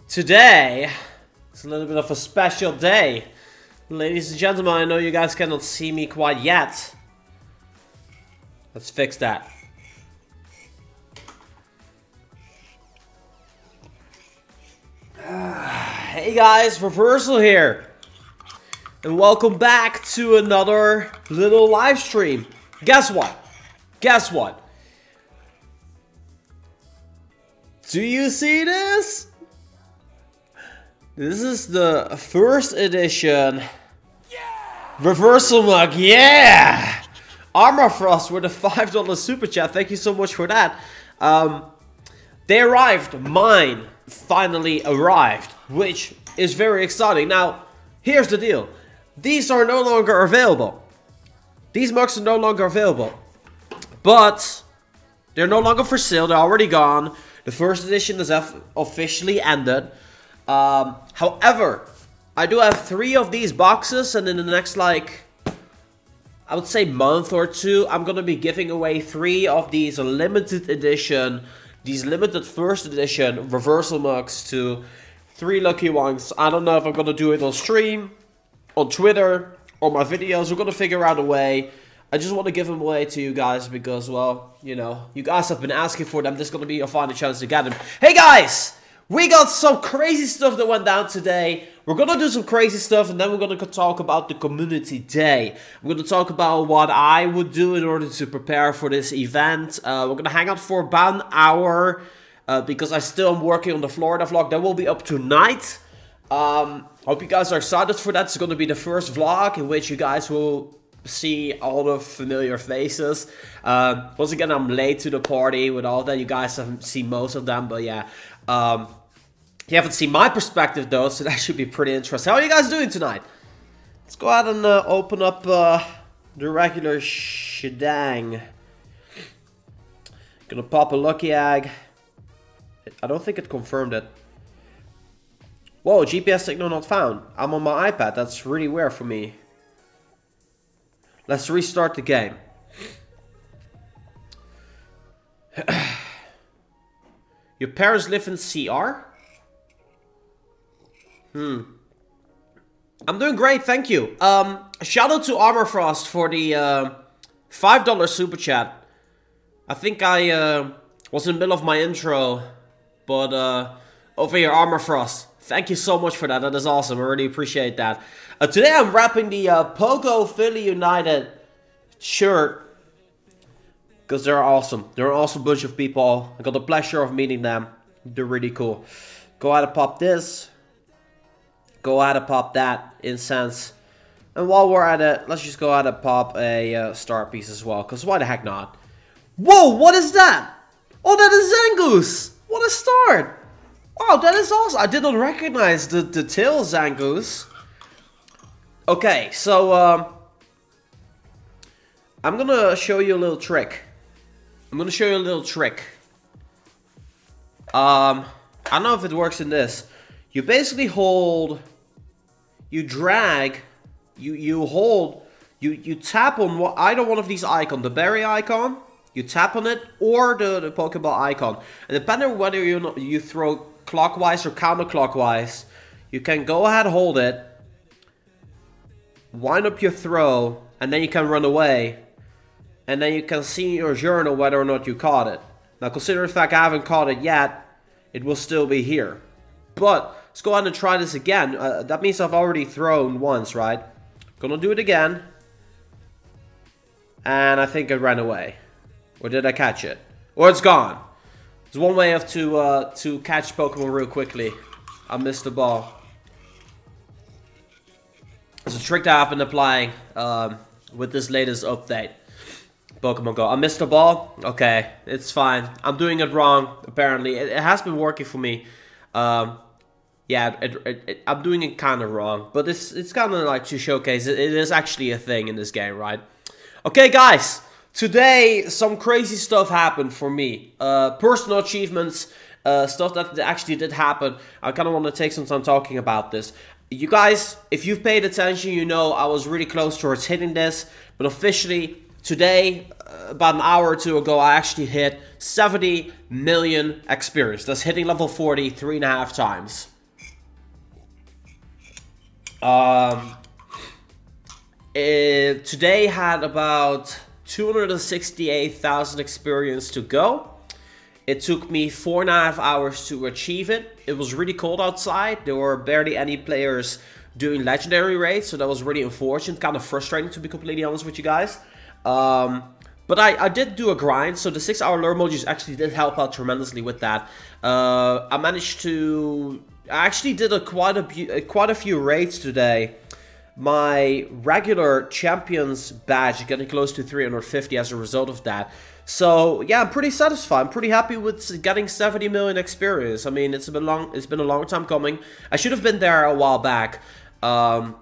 Today, it's a little bit of a special day. Ladies and gentlemen, I know you guys cannot see me quite yet. Let's fix that. Hey guys, Reversal here. And welcome back to another little live stream. Guess what? Guess what? Do you see this? This is the first edition Reversal mug, yeah! Armor Frost with a $5 super chat, thank you so much for that. They arrived, mine finally arrived, which is very exciting. Now, here's the deal. These are no longer available. These mugs are no longer available. But, they're no longer for sale, they're already gone. The first edition is officially ended. However, I do have 3 of these boxes, and in the next, like, I would say month or two, I'm gonna be giving away 3 of these limited edition, these limited first edition Reversal mugs to 3 lucky ones. I don't know if I'm gonna do it on stream, on Twitter, or my videos. We're gonna figure out a way. I just want to give them away to you guys because, well, you know, you guys have been asking for them. This is gonna be your final chance to get them. Hey guys! We got some crazy stuff that went down today. We're gonna do some crazy stuff, and then we're gonna talk about the community day. I'm gonna talk about what I would do in order to prepare for this event. We're gonna hang out for about an hour because I still am working on the Florida vlog. That will be up tonight. Hope you guys are excited for that. It's gonna be the first vlog in which you guys will see all the familiar faces. Once again, I'm late to the party with all that. You guys haven't seen most of them, but yeah. You haven't seen my perspective though, so that should be pretty interesting. How are you guys doing tonight? Let's go ahead and open up the regular shedang. Gonna pop a lucky egg. I don't think it confirmed it. Whoa, GPS signal not found. I'm on my iPad. That's really weird for me. Let's restart the game. Your parents live in CR? I'm doing great, thank you. Shout out to Armorfrost for the $5 super chat. I think I was in the middle of my intro, but over here, Armorfrost. Thank you so much for that. That is awesome. I really appreciate that. Today I'm wrapping the Pogo Philly United shirt because they're awesome. They're an awesome bunch of people. I got the pleasure of meeting them. They're really cool. Go ahead and pop this. Go ahead and pop that incense. And while we're at it, let's just go ahead and pop a star piece as well. Because why the heck not? Whoa, what is that? Oh, that is Zangoose. What a start. Wow, that is awesome. I did not recognize the tail Zangoose. Okay, so I'm gonna show you a little trick. I don't know if it works in this. You basically hold, you drag, you hold, you tap on either one of these icons, the berry icon, you tap on it, or the Pokeball icon. And depending on whether you throw clockwise or counterclockwise, you can go ahead, hold it, wind up your throw, and then you can run away. And then you can see in your journal whether or not you caught it. Now consider the fact I haven't caught it yet, it will still be here. But let's go ahead and try this again. That means I've already thrown once, right? Gonna do it again. And I think it ran away. Or did I catch it? Or it's gone. There's one way to catch Pokemon real quickly. I missed the ball. It's a trick that I've been applying with this latest update. Pokemon Go. I missed the ball? Okay, it's fine. I'm doing it wrong, apparently. It has been working for me. Yeah, I'm doing it kind of wrong. But it's kind of like to showcase it is actually a thing in this game, right? Okay, guys. Today, some crazy stuff happened for me. Personal achievements, stuff that actually did happen. I kind of want to take some time talking about this. You guys, if you've paid attention, you know I was really close towards hitting this. But officially, today, about an hour or two ago, I actually hit 70 million experience. That's hitting level 40 3.5 times. Today had about 268,000 experience to go. It took me 4.5 hours to achieve it. It was really cold outside. There were barely any players doing legendary raids, so that was really unfortunate. Kind of frustrating, to be completely honest with you guys. But I did do a grind, so the 6-hour lure modules actually did help out tremendously with that. I managed to... I actually did quite a few raids today. My regular champions badge getting close to 350 as a result of that. So yeah, I'm pretty satisfied. I'm pretty happy with getting 70 million experience. I mean, it's been a long time coming. I should have been there a while back. But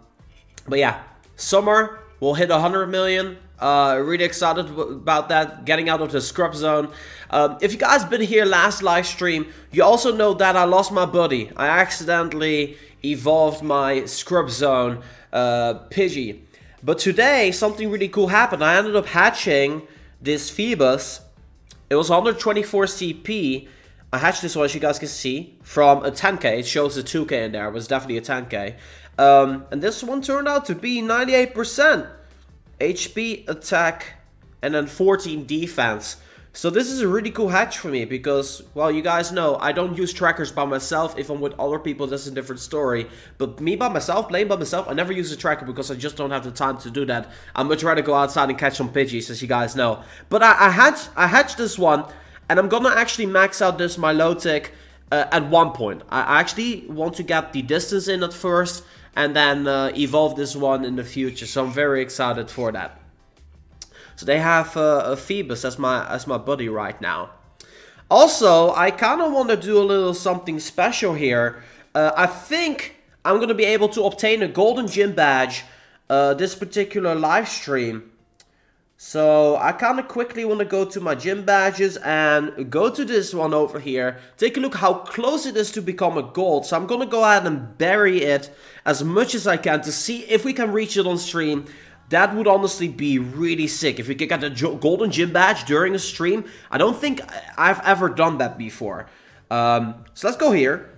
yeah, summer we'll hit 100 million. Really excited about that, getting out of the scrub zone. If you guys been here last live stream, you also know that I lost my buddy. I accidentally evolved my scrub zone Pidgey. But today something really cool happened. I ended up hatching this Phoebus. It was 124 CP. I hatched this one, as you guys can see, from a 10k. It shows a 2k in there. It was definitely a 10k. And this one turned out to be 98% HP, attack, and then 14 defense. So this is a really cool hatch for me because, well, you guys know I don't use trackers by myself. If I'm with other people, that's a different story. But me by myself, playing by myself, I never use a tracker because I just don't have the time to do that. I'm much rather go outside and catch some Pidgeys, as you guys know. But I hatched this one, and I'm gonna actually max out this Milotic at one point. I actually want to get the distance in at first, and then evolve this one in the future. So I'm very excited for that. So they have a Phoebus as my buddy right now. Also, I kind of want to do a little something special here. I think I'm going to be able to obtain a golden gym badge this particular live stream. So I kind of quickly want to go to my gym badges and go to this one over here. Take a look how close it is to become a gold. So I'm going to go ahead and bury it as much as I can to see if we can reach it on stream. That would honestly be really sick if we could get a golden gym badge during a stream. I don't think I've ever done that before. So let's go here.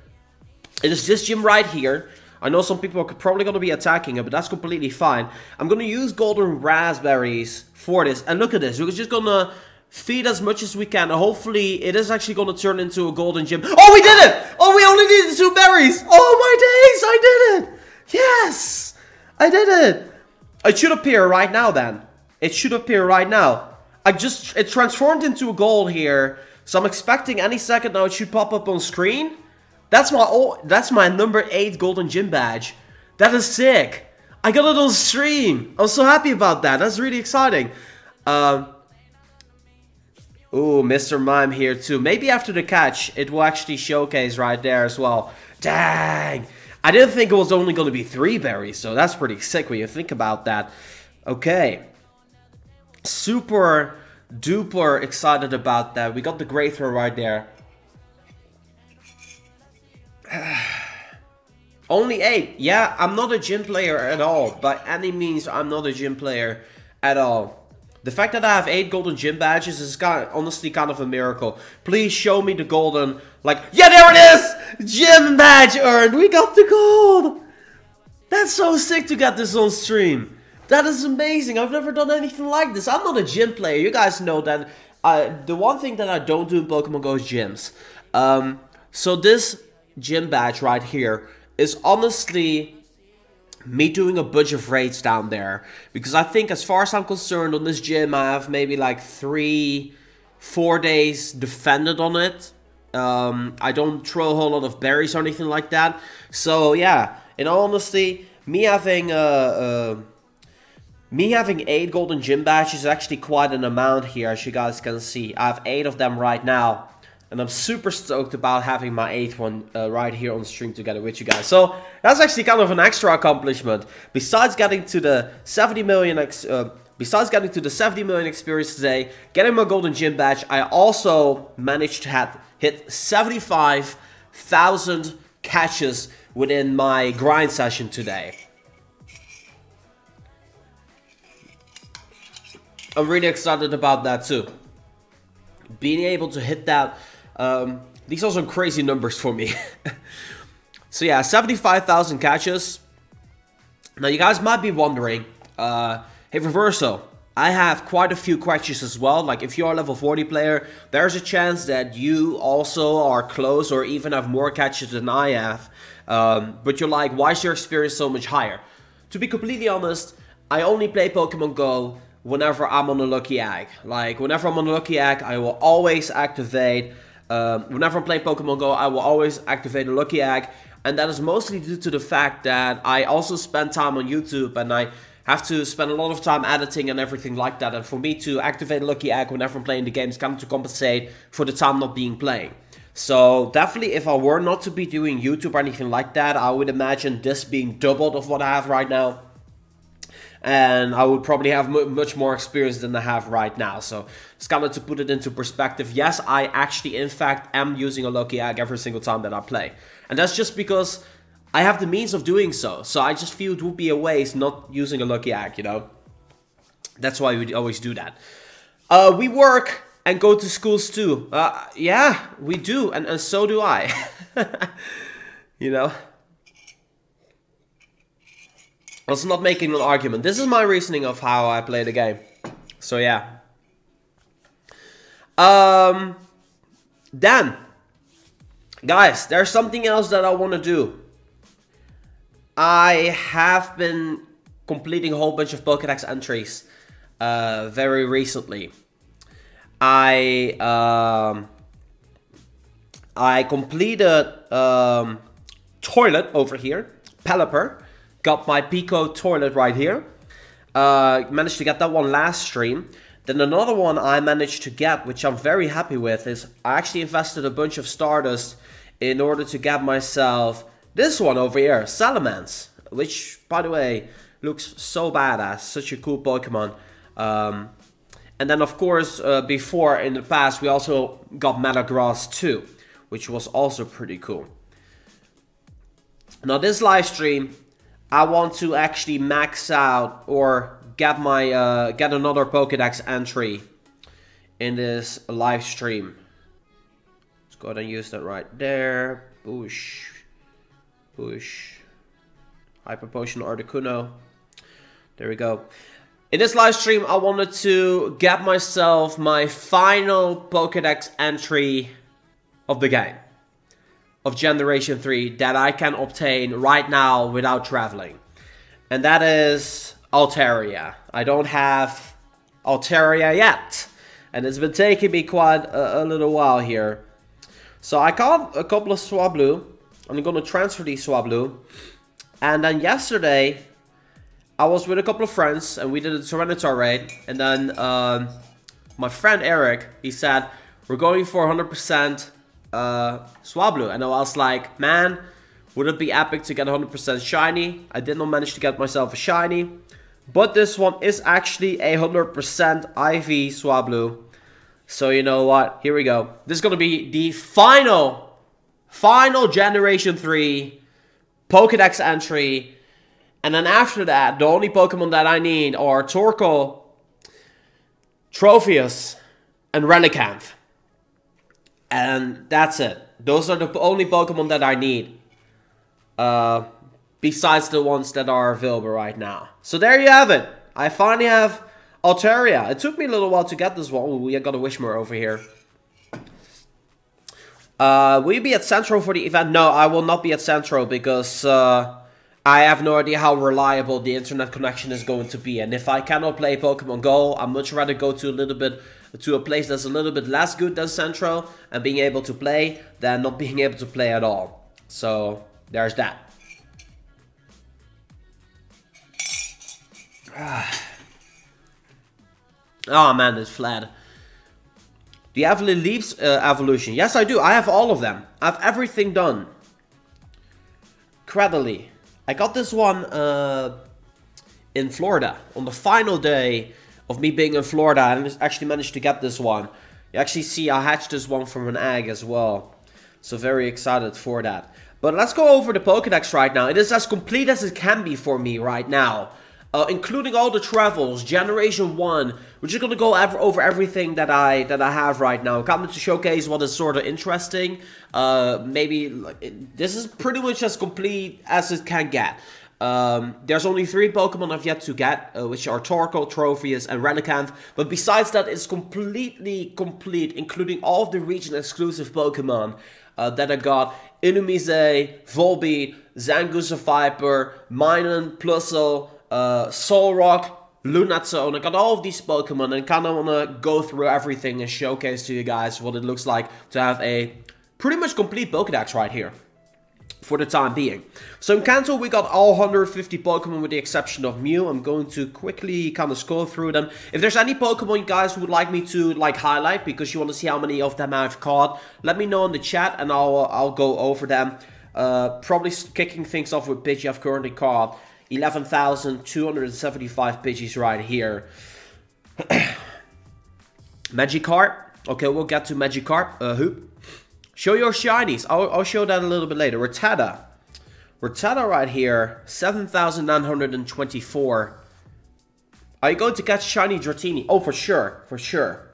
It is this gym right here. I know some people are probably going to be attacking it, but that's completely fine. I'm going to use golden raspberries for this. And look at this. We're just going to feed as much as we can. And hopefully it is actually going to turn into a golden gym. Oh, we did it! Oh, we only needed 2 berries. Oh, my days. I did it. Yes. I did it. It should appear right now then. It should appear right now. It transformed into a gold here. So I'm expecting any second now it should pop up on screen. That's my number 8 golden gym badge. That is sick. I got it on stream. I'm so happy about that. That's really exciting. Ooh, Mr. Mime here too. Maybe after the catch, it will actually showcase right there as well. Dang. I didn't think it was only going to be 3 berries, so that's pretty sick when you think about that. Okay. Super duper excited about that. We got the great throw right there. Only 8. Yeah, I'm not a gym player at all. By any means, I'm not a gym player at all. The fact that I have 8 golden gym badges is honestly kind of a miracle. Please show me the golden, like, yeah, there it is! Gym badge earned! We got the gold! That's so sick to get this on stream. That is amazing. I've never done anything like this. I'm not a gym player. You guys know that. The one thing that I don't do in Pokemon Go is gyms. So this gym badge right here is honestly me doing a bunch of raids down there, because I think as far as I'm concerned on this gym I have maybe like 3-4 days defended on it. I don't throw a whole lot of berries or anything like that, so yeah, in all honesty, me having 8 golden gym badges is actually quite an amount here, as you guys can see. I have 8 of them right now. And I'm super stoked about having my 8th one right here on stream together with you guys. So that's actually kind of an extra accomplishment. Besides getting to the 70 million experience today, getting my golden gym badge, I also managed to hit 75,000 catches within my grind session today. I'm really excited about that too. Being able to hit that. These are some crazy numbers for me. So yeah, 75,000 catches. Now you guys might be wondering, hey Reverso, I have quite a few catches as well. Like if you're a level 40 player, there's a chance that you also are close or even have more catches than I have. But you're like, why is your experience so much higher? To be completely honest, I only play Pokemon Go whenever I'm on a lucky egg. Like whenever I'm on a lucky egg, I will always activate. Whenever I'm playing Pokemon Go, I will always activate a lucky egg, and that is mostly due to the fact that I also spend time on YouTube and I have to spend a lot of time editing and everything like that, and for me to activate a lucky egg whenever I'm playing the game is kind of to compensate for the time not being playing. So definitely if I were not to be doing YouTube or anything like that, I would imagine this being doubled of what I have right now. And I would probably have much more experience than I have right now. So it's kind of to put it into perspective. Yes, I actually, in fact, am using a lucky egg every single time that I play. And that's just because I have the means of doing so. So I just feel it would be a waste not using a lucky egg, you know. That's why we always do that. We work and go to schools too. Yeah, we do. And so do I. You know. Let's not making an argument. This is my reasoning of how I play the game. So yeah. Then, guys, there's something else that I want to do. I have been completing a whole bunch of Pokédex entries very recently. I completed Toilet over here, Pelipper. Got my Pico Toilet right here. Managed to get that one last stream. Then another one I managed to get, which I'm very happy with, is I actually invested a bunch of Stardust in order to get myself this one over here, Salamence. Which, by the way, looks so badass. Such a cool Pokemon. And then, of course, before, in the past, we also got Metagross too, which was also pretty cool. Now, this live stream, I want to actually max out or get my get another Pokédex entry in this live stream. go ahead and use that right there. Boosh. Boosh. Hyper Potion Articuno. There we go. In this live stream, I wanted to get myself my final Pokédex entry of the game. Of Generation 3 that I can obtain right now without traveling. And that is Altaria. I don't have Altaria yet. And it's been taking me quite a little while here. So I caught a couple of Swablu. I'm going to transfer these Swablu. And then yesterday, I was with a couple of friends and we did a Tyranitar raid. And then my friend Eric, he said, we're going for 100% Swablu. And I was like, man, would it be epic to get 100% shiny? I did not manage to get myself a shiny. But this one is actually a 100% IV Swablu. So you know what? Here we go. This is going to be the final Generation 3 Pokédex entry. And then after that, the only Pokemon that I need are Torkoal, Tropius, and Relicanth. And that's it. Those are the only Pokemon that I need. Besides the ones that are available right now. So there you have it. I finally have Altaria. It took me a little while to get this one. Ooh, we got a Whismur over here. Will you be at Centro for the event? No, I will not be at Centro because I have no idea how reliable the internet connection is going to be. And if I cannot play Pokemon Go, I'd much rather go to a place that's a little bit less good than Centro and being able to play than not being able to play at all. So there's that. Oh man, it's flat. Do you have Leaf's evolution? Yes, I do. I have all of them. I have everything done. Cradley. I got this one in Florida on the final day of me being in Florida. And I actually managed to get this one. You actually see I hatched this one from an egg as well. So very excited for that. But let's go over the Pokédex right now. It is as complete as it can be for me right now. Including all the travels, Generation 1. We're just going to go over everything that I have right now. I'm coming to showcase what is sort of interesting. Maybe this is pretty much as complete as it can get. There's only 3 Pokemon I've yet to get, which are Torkoal, Tropius, and Relicanth. But besides that, it's completely complete, including all of the region-exclusive Pokemon that I got. Illumise, Volbeat, Zangoose Viper, Minun, Plusle, Solrock, Lunatone. I got all of these Pokemon and kind of want to go through everything and showcase to you guys what it looks like to have a pretty much complete Pokédex right here for the time being. So in Kanto we got all 150 Pokemon with the exception of Mew. I'm going to quickly kind of scroll through them. If there's any Pokemon you guys would like me to like highlight because you want to see how many of them I've caught, let me know in the chat and I'll go over them. Probably kicking things off with Pidgey. I've currently caught 11,275 Pidgeys right here. Magikarp. Okay, we'll get to Magikarp. Hoop. Show your shinies. I'll show that a little bit later. Rattata. Rattata right here. 7,924. Are you going to catch shiny Dratini? Oh, for sure. For sure.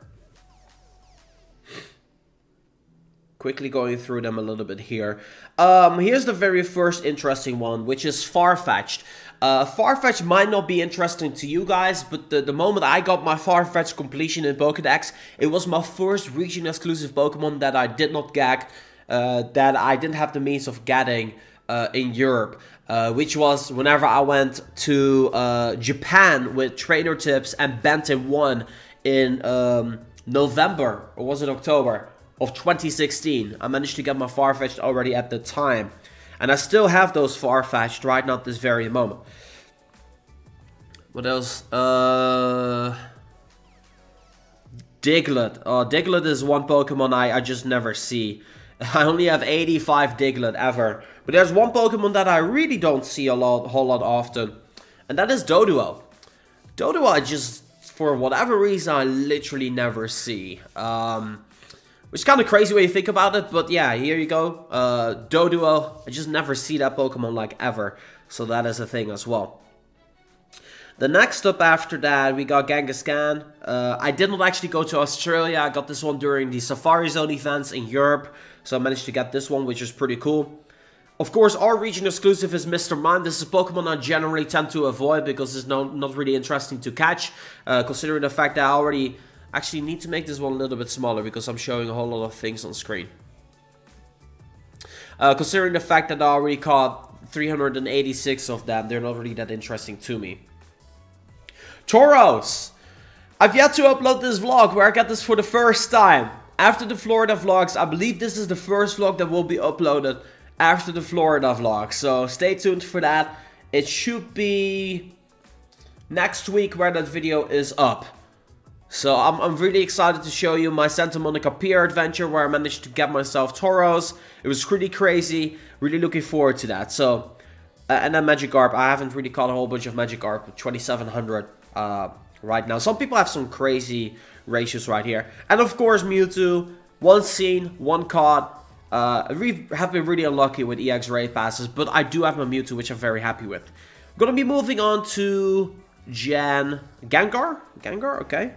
Quickly going through them a little bit here. Here's the very first interesting one, which is Farfetch'd. Farfetch'd might not be interesting to you guys, but the moment I got my Farfetch'd completion in Pokédex, it was my first region-exclusive Pokemon that I did not get, that I didn't have the means of getting in Europe. Which was whenever I went to Japan with trainer tips and Benton 1 in November, or was it October? Of 2016. I managed to get my Farfetch'd already at the time. And I still have those Farfetch'd right now at this very moment. What else? Diglett. Oh, Diglett is one Pokemon I just never see. I only have 85 Diglett ever. But there's one Pokemon that I really don't see a whole lot often. And that is Doduo. Doduo I just, for whatever reason, I literally never see. Which is kind of crazy when you think about it, but yeah, here you go. Doduo, I just never see that Pokemon like ever. So that is a thing as well. The next up after that, we got Kangaskhan. I did not actually go to Australia. I got this one during the Safari Zone events in Europe. So I managed to get this one, which is pretty cool. Of course, our region exclusive is Mr. Mime. This is a Pokemon I generally tend to avoid because it's not really interesting to catch. Considering the fact that I already actually need to make this one a little bit smaller because I'm showing a whole lot of things on screen. Considering the fact that I already caught 386 of them, they're not really that interesting to me. Tauros! I've yet to upload this vlog where I got this for the first time. After the Florida vlogs, I believe this is the first vlog that will be uploaded after the Florida vlog. So stay tuned for that. It should be next week where that video is up. So I'm really excited to show you my Santa Monica Pier adventure where I managed to get myself Tauros. It was pretty crazy. Really looking forward to that. So, and then Magikarp. I haven't really caught a whole bunch of Magikarp. 2,700 right now. Some people have some crazy ratios right here. And of course Mewtwo. One seen, one caught. We have been really unlucky with EX raid passes. But I do have my Mewtwo, which I'm very happy with. I'm going to be moving on to Gengar? Gengar? Okay.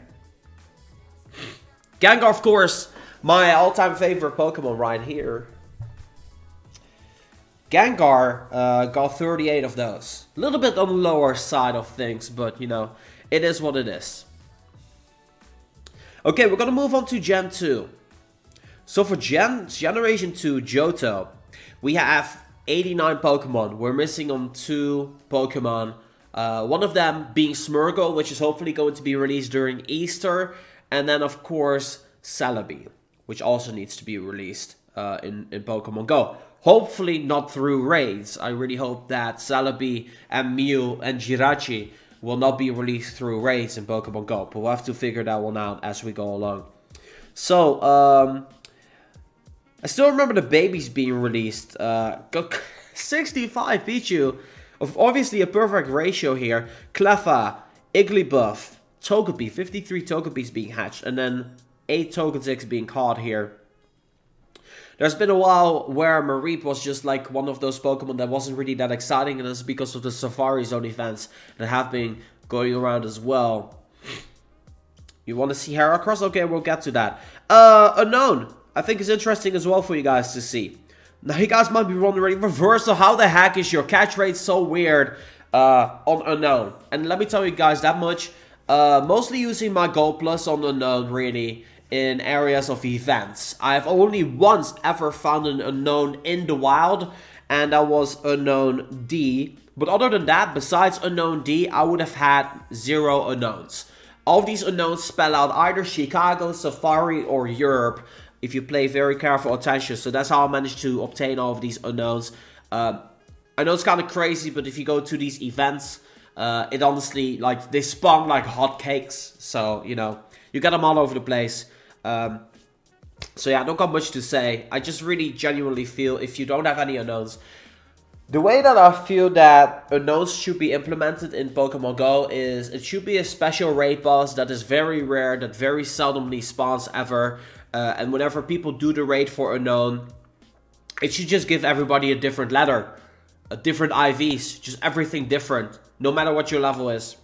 Gengar, of course, my all-time favorite Pokemon right here. Gengar got 38 of those. A little bit on the lower side of things, but, you know, it is what it is. Okay, we're going to move on to Gen 2. So for Generation 2 Johto, we have 89 Pokemon. We're missing on 2 Pokemon. One of them being Smeargle, which is hopefully going to be released during Easter. And then, of course, Celebi, which also needs to be released in Pokemon Go. Hopefully not through raids. I really hope that Celebi and Mew and Jirachi will not be released through raids in Pokemon Go. But we'll have to figure that one out as we go along. So, I still remember the babies being released. 65 Pichu. Obviously a perfect ratio here. Cleffa, Igglybuff, Togepi, 53 Togepis being hatched, and then 8 Togetic being caught here. There's been a while where Mareep was just like one of those Pokemon that wasn't really that exciting, and that's because of the Safari Zone events that have been going around as well. You want to see Heracross? Okay, we'll get to that. Unknown, I think is interesting as well for you guys to see. Now you guys might be wondering, Reversal, how the heck is your catch rate so weird on Unknown? And let me tell you guys that much. Mostly using my Gold Plus on Unknown, really, in areas of events. I've only once ever found an Unknown in the wild, and that was Unknown D. But other than that, besides Unknown D, I would have had 0 Unknowns. All of these Unknowns spell out either Chicago, Safari, or Europe, if you pay very careful attention. So that's how I managed to obtain all of these Unknowns. I know it's kind of crazy, but if you go to these events, it honestly, like, they spawn like hotcakes. So, you know, you get them all over the place. So yeah, I don't got much to say. I just really genuinely feel if you don't have any Unknowns, the way that I feel that Unknowns should be implemented in Pokemon Go is it should be a special raid boss that is very rare, that very seldomly spawns ever. And whenever people do the raid for Unknown, it should just give everybody a different letter, a different IVs, just everything different. No matter what your level is,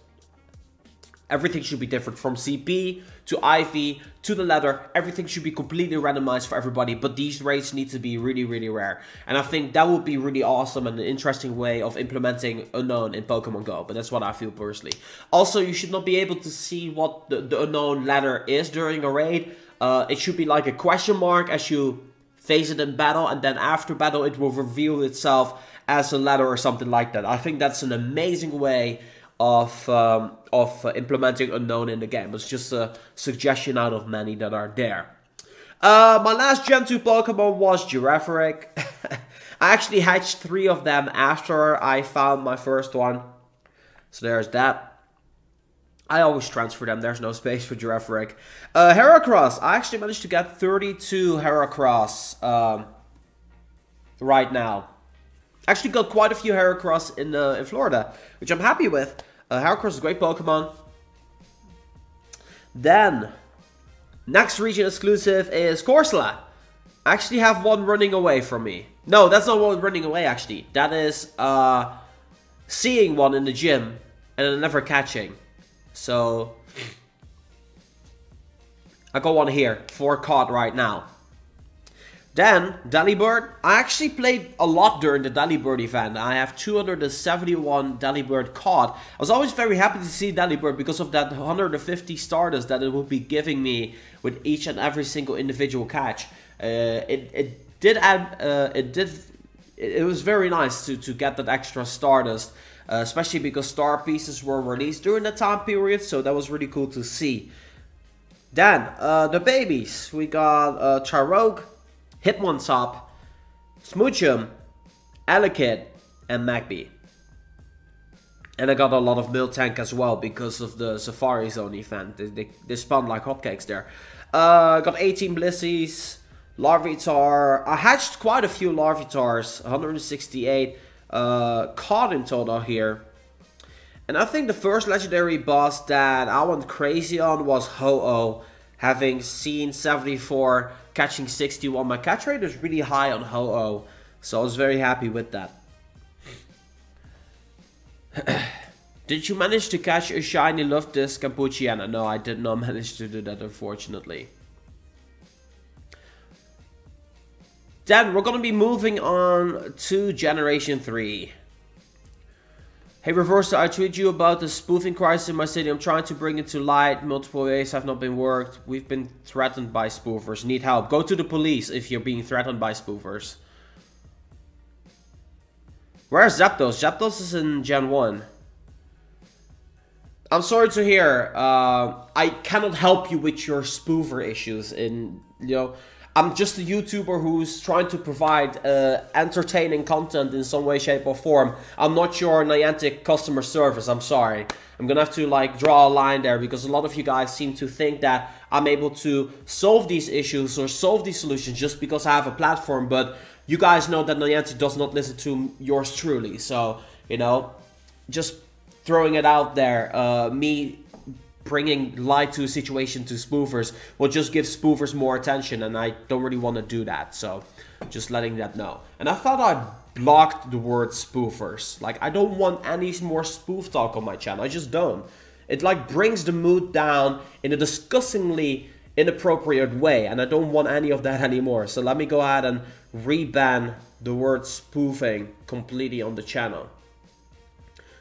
everything should be different. From CP to IV to the letter, everything should be completely randomized for everybody. But these raids need to be really, really rare. And I think that would be really awesome and an interesting way of implementing Unknown in Pokemon Go. But that's what I feel personally. Also, you should not be able to see what the Unknown letter is during a raid. It should be like a question mark as you face it in battle. And then after battle, it will reveal itself as a letter or something like that. I think that's an amazing way of implementing Unknown in the game. It's just a suggestion out of many that are there. My last Gen 2 Pokemon was Girafarig. I actually hatched 3 of them after I found my first one. So there's that. I always transfer them. There's no space for Girafarig. Heracross. I actually managed to get 32 Heracross right now. Actually got quite a few Heracross in Florida, which I'm happy with. Heracross is a great Pokemon. Then, next region exclusive is Corsola. I actually have one running away from me. No, that's not one running away actually. That is seeing one in the gym and then never catching. So I got one here, 4 caught right now. Then, Delibird. I actually played a lot during the Delibird event. I have 271 Delibird caught. I was always very happy to see Delibird because of that 150 Stardust that it would be giving me with each and every single individual catch. It was very nice to get that extra Stardust. Especially because star pieces were released during that time period. So that was really cool to see. Then, the babies. We got Charogue, Hitmontop, Smoochum, Elekid, and Magby. And I got a lot of Miltank as well because of the Safari Zone event. They spawned like hotcakes there. Got 18 Blissies, Larvitar. I hatched quite a few Larvitars, 168 caught in total here. And I think the first legendary boss that I went crazy on was Ho-Oh. Having seen 74, catching 61. My catch rate is really high on Ho-Oh. So I was very happy with that. Did you manage to catch a shiny Luftdisc Campuchiana? No, I did not manage to do that, unfortunately. Then we're going to be moving on to Generation 3. Hey Reverser, I tweeted you about the spoofing crisis in my city. I'm trying to bring it to light. Multiple ways have not been worked. We've been threatened by spoofers. Need help. Go to the police if you're being threatened by spoofers. Where's Zapdos? Zapdos is in Gen 1. I'm sorry to hear. I cannot help you with your spoofer issues. I'm just a YouTuber who's trying to provide entertaining content in some way, shape, or form. I'm not your Niantic customer service, I'm sorry. I'm gonna have to like draw a line there because a lot of you guys seem to think that I'm able to solve these issues or solve these solutions just because I have a platform, but you guys know that Niantic does not listen to yours truly. So, you know, just throwing it out there, me bringing light to a situation to spoofers will just give spoofers more attention, and I don't really want to do that, so just letting that know. And I thought I blocked the word spoofers. Like, I don't want any more spoof talk on my channel. I just don't. It like brings the mood down in a disgustingly inappropriate way, and I don't want any of that anymore. So let me go ahead and re-ban the word spoofing completely on the channel.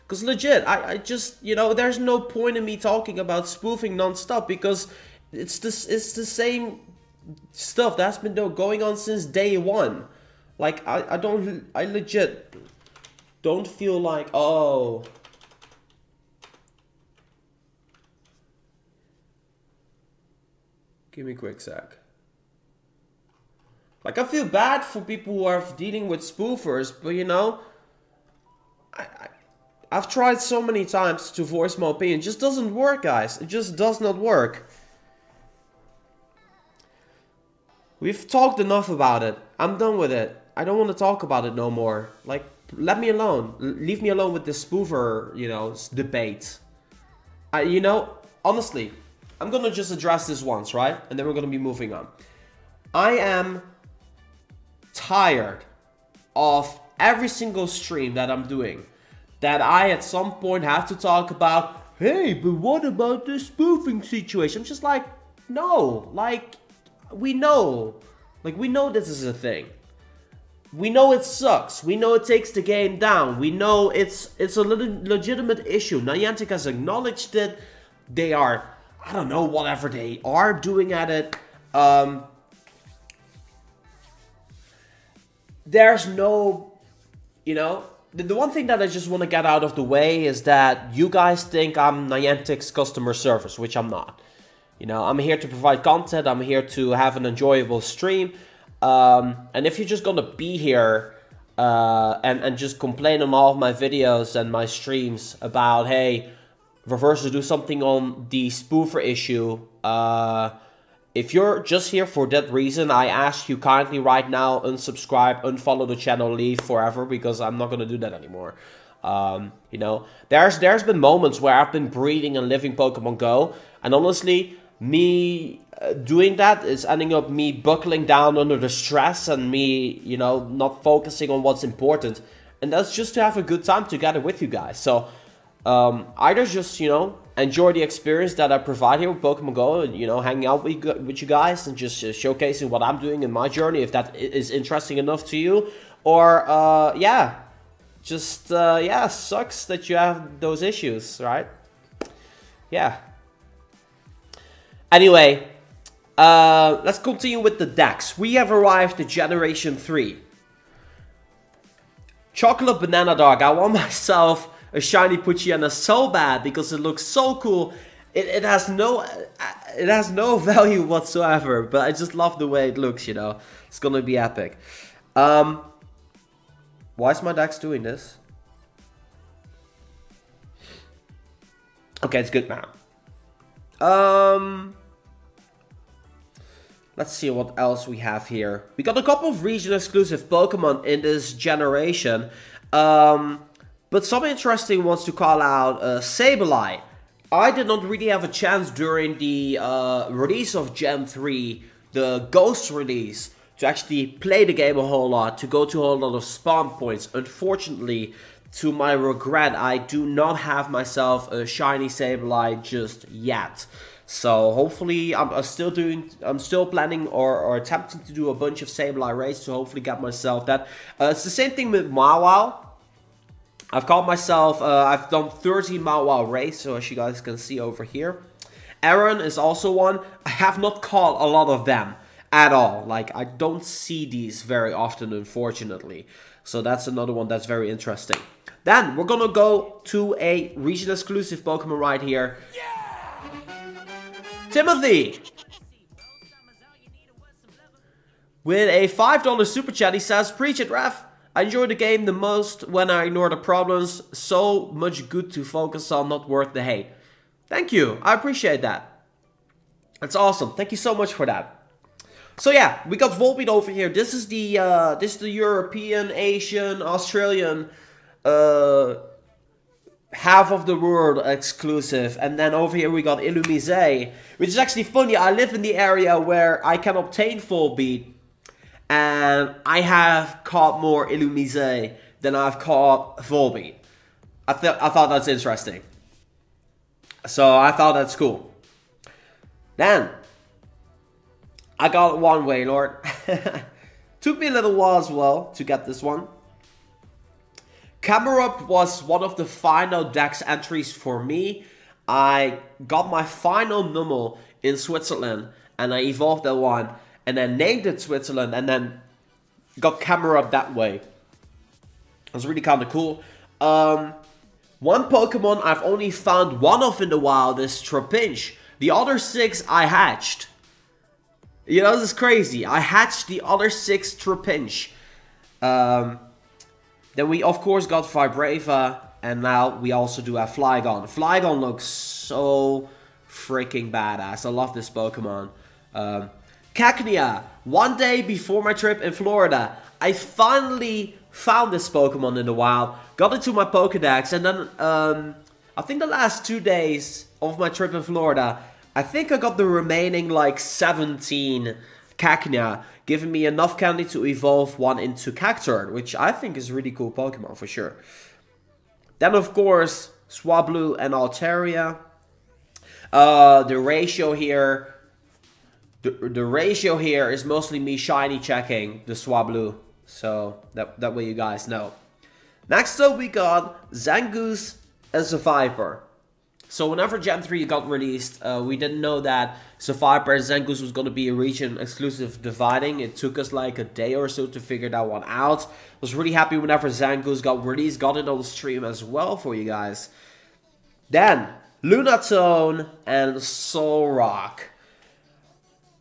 Because legit, I just, you know, there's no point in me talking about spoofing non-stop because it's the same stuff that's been going on since day one. Like, I legit don't feel like, oh, give me a quick sec. Like, I feel bad for people who are dealing with spoofers, but you know, I've tried so many times to voice my opinion. It just doesn't work, guys. It just does not work. We've talked enough about it. I'm done with it. I don't want to talk about it no more. Like, let me alone. Leave me alone with this spoofer, you know, debate. You know, honestly, I'm gonna just address this once, right? And then we're gonna be moving on. I am tired of every single stream that I'm doing that I at some point have to talk about, hey, but what about the spoofing situation? I'm just like, no, like, we know. Like, we know this is a thing. We know it sucks. We know it takes the game down. We know it's a legitimate issue. Niantic has acknowledged it. They are, I don't know, whatever they are doing at it. There's no, you know, the one thing that I just want to get out of the way is that you guys think I'm Niantic's customer service, which I'm not. You know, I'm here to provide content. I'm here to have an enjoyable stream. And if you're just gonna be here and just complain on all of my videos and my streams about, hey, Reverser, do something on the spoofer issue. If you're just here for that reason, I ask you kindly right now, unsubscribe, unfollow the channel, leave forever, because I'm not gonna do that anymore. You know, there's been moments where I've been breathing and living Pokemon Go, and honestly, me doing that is ending up me buckling down under the stress and me, you know, not focusing on what's important. And that's just to have a good time together with you guys. So Either just, you know, enjoy the experience that I provide here with Pokemon Go and, you know, hanging out with you guys and just showcasing what I'm doing in my journey, if that is interesting enough to you. Or, yeah, just, yeah, sucks that you have those issues, right? Yeah. Anyway, let's continue with the decks. We have arrived at Generation 3. Chocolate Banana Dog. I want myself a shiny Poochyena so bad because it looks so cool. It has no value whatsoever, but I just love the way it looks, you know. It's gonna be epic. Why is my Dex doing this? Okay, it's good now. Let's see what else we have here. We got a couple of region exclusive Pokemon in this generation. But some interesting ones to call out. Sableye. I did not really have a chance during the release of Gen 3, the Ghost release, to actually play the game a whole lot, to go to a whole lot of spawn points. Unfortunately, to my regret, I do not have myself a shiny Sableye just yet. So hopefully, I'm still planning or attempting to do a bunch of Sableye raids to hopefully get myself that. It's the same thing with Mawile. I've caught myself, I've done 13 Mawile raids, so as you guys can see over here. Aron is also one. I have not caught a lot of them at all. Like, I don't see these very often, unfortunately. So that's another one that's very interesting. Then, we're gonna go to a region exclusive Pokemon right here. Yeah! Timothy! With a $5 super chat, he says, "Preach it, ref. I enjoy the game the most when I ignore the problems. So much good to focus on, not worth the hate." Thank you. I appreciate that. That's awesome. Thank you so much for that. So yeah, we got Volbeat over here. This is the European, Asian, Australian half of the world exclusive. And then over here we got Illumise, which is actually funny. I live in the area where I can obtain Volbeat. And I have caught more Illumise than I've caught Volbeat. I thought that's interesting. So I thought that's cool. Then I got one Wailord. Took me a little while as well to get this one. Camerupt was one of the final Dex entries for me. I got my final Numel in Switzerland and I evolved that one. And then named it Switzerland, and then got Camerupt that way. It was really kind of cool. One Pokemon I've only found one of in the wild is Tropius. The other 6 I hatched. You know, this is crazy. I hatched the other 6 Tropius. Then we, of course, got Vibrava. And now we also do have Flygon. Flygon looks so freaking badass. I love this Pokemon. Cacnea. One day before my trip in Florida, I finally found this Pokemon in the wild, got it to my Pokedex, and then I think the last 2 days of my trip in Florida, I think I got the remaining like 17 Cacnea, giving me enough candy to evolve one into Cacturn, which I think is a really cool Pokemon for sure. Then of course, Swablu and Altaria. The ratio here... The ratio here is mostly me shiny checking the Swablu, so that way you guys know. Next up we got Zangoose and Survivor. So whenever Gen 3 got released, we didn't know that Survivor and Zangoose was going to be a region exclusive dividing. It took us like a day or so to figure that one out. Was really happy whenever Zangoose got released, got it on the stream as well for you guys. Then Lunatone and Solrock.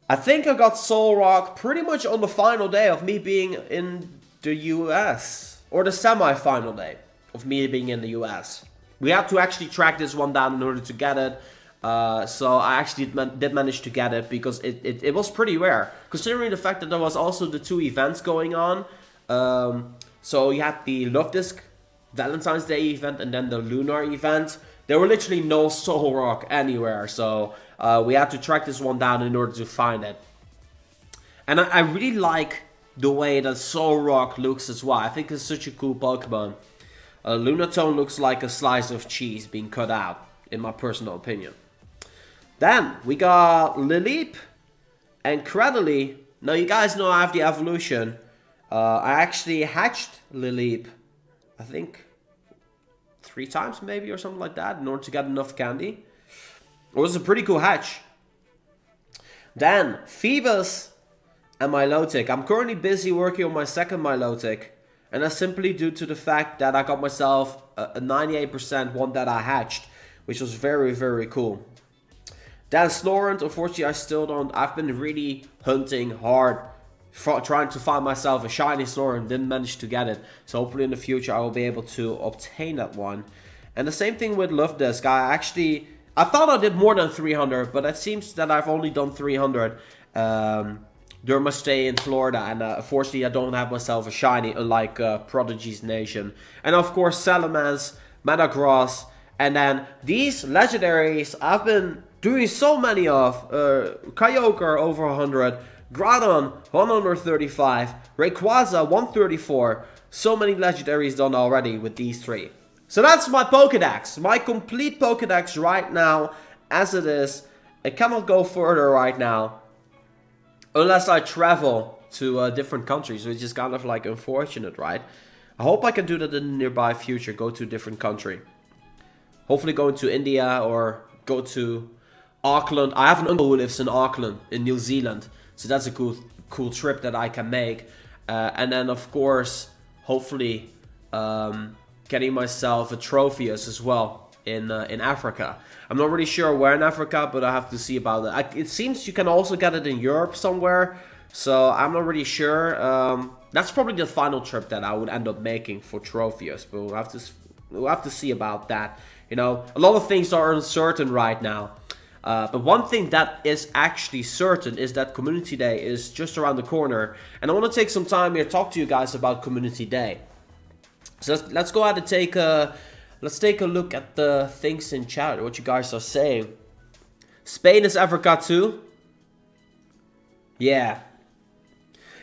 I think I got Solrock pretty much on the final day of me being in the US. Or the semi-final day of me being in the US. We had to actually track this one down in order to get it. So I actually did manage to get it because it was pretty rare. Considering the fact that there was also the 2 events going on. So you had the Love Disc Valentine's Day event and then the Lunar event. There were literally no Solrock anywhere. So we had to track this one down in order to find it. And I really like the way that Solrock looks as well. I think it's such a cool Pokemon. Lunatone looks like a slice of cheese being cut out, in my personal opinion. Then we got Lileep and Cradily. Now you guys know I have the evolution. I actually hatched Lileep, I think 3 times maybe or something like that in order to get enough candy. It was a pretty cool hatch. Then Phoebus and Milotic. I'm currently busy working on my second Milotic, and that's simply due to the fact that I got myself a 98% one that I hatched, which was very, very cool. Then Snorunt, unfortunately I've been really hunting hard, trying to find myself a shiny Snorunt, didn't manage to get it. So hopefully in the future I will be able to obtain that one. And the same thing with Lovedesk. I thought I did more than 300, but it seems that I've only done 300 during my stay in Florida. And unfortunately I don't have myself a shiny, unlike Prodigy's Nation. And of course Salamence, Metagross, and then these legendaries I've been doing so many of. Kyogre over 100, Groudon 135, Rayquaza 134. So many legendaries done already with these 3. So that's my Pokedex, my complete Pokedex right now as it is. I cannot go further right now unless I travel to different countries, which is kind of like unfortunate, right? I hope I can do that in the nearby future, go to a different country. Hopefully going to India or go to Auckland. I have an uncle who lives in Auckland in New Zealand, so that's a cool trip that I can make. And then of course, hopefully getting myself a Tropius as well in Africa. I'm not really sure where in Africa, but I have to see about that. It seems you can also get it in Europe somewhere, so I'm not really sure. That's probably the final trip that I would end up making for Tropius, but we'll have to see about that. You know, a lot of things are uncertain right now. But one thing that is actually certain is that Community Day is just around the corner. And I want to take some time here to talk to you guys about Community Day. So let's go ahead and take a look at the things in chat, what you guys are saying. Spain is Africa too? Yeah.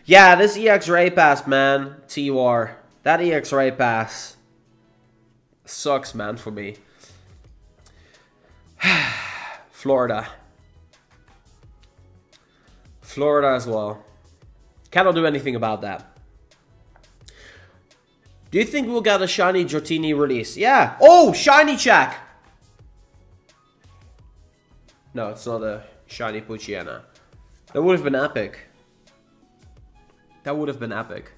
Yeah, this EX Ray Pass, man. TUR. That EX Ray Pass sucks, man, for me. Florida. Florida as well. Cannot do anything about that. Do you think we'll get a shiny Dratini release? Yeah. Oh, shiny check. No, it's not a shiny Poochyena. That would have been epic. That would have been epic.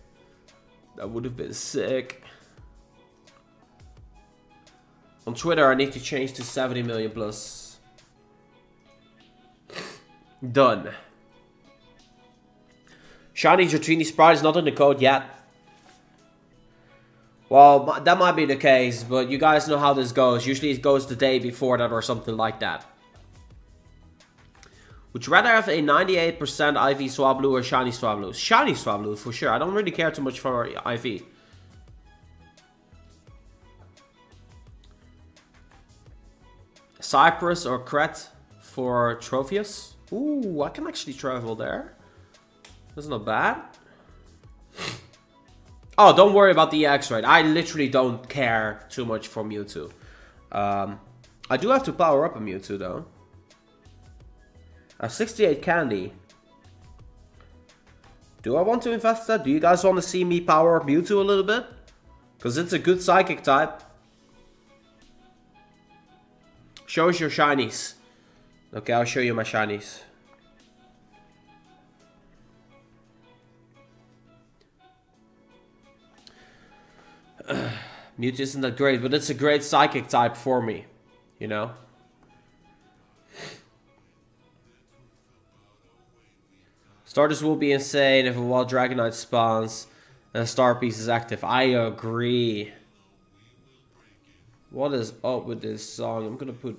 That would have been sick. On Twitter, I need to change to 70 million plus. Done. Shiny Dratini Sprite is not in the code yet. Well, that might be the case, but you guys know how this goes. Usually it goes the day before that or something like that. Would you rather have a 98% IV Swablu or Shiny Swablu? Shiny Swablu, for sure. I don't really care too much for IV. Cyprus or Crete for Tropius? Ooh, I can actually travel there. That's not bad. Oh, don't worry about the EX, right? I literally don't care too much for Mewtwo. I do have to power up a Mewtwo, though. 68 candy. Do I want to invest that? Do you guys want to see me power up Mewtwo a little bit? Because it's a good psychic type. Show us your shinies. Okay, I'll show you my shinies. Mewtwo isn't that great, but it's a great psychic type for me, you know? Starters will be insane if a Wild Dragonite spawns and a Star Piece is active. I agree. What is up with this song? I'm gonna put...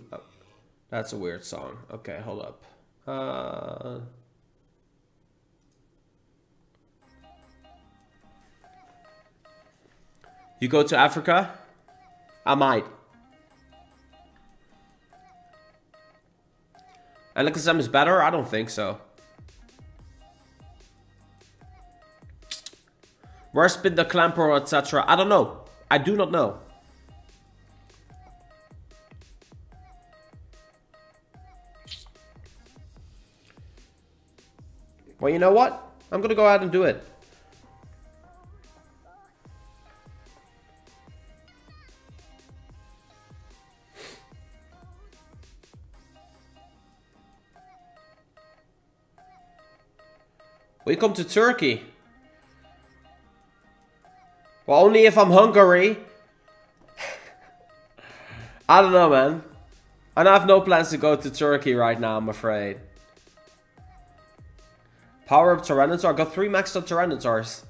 that's a weird song. Okay, hold up. You go to Africa? I might. Alakazam is better? I don't think so. Where's been the Clamper, etc.? I don't know. I do not know. Well, you know what? I'm gonna go ahead and do it. We come to Turkey. Well, only if I'm Hungary. I don't know, man. I have no plans to go to Turkey right now, I'm afraid. Power up Tyranitar. Got 3 maxed up Tyranitars.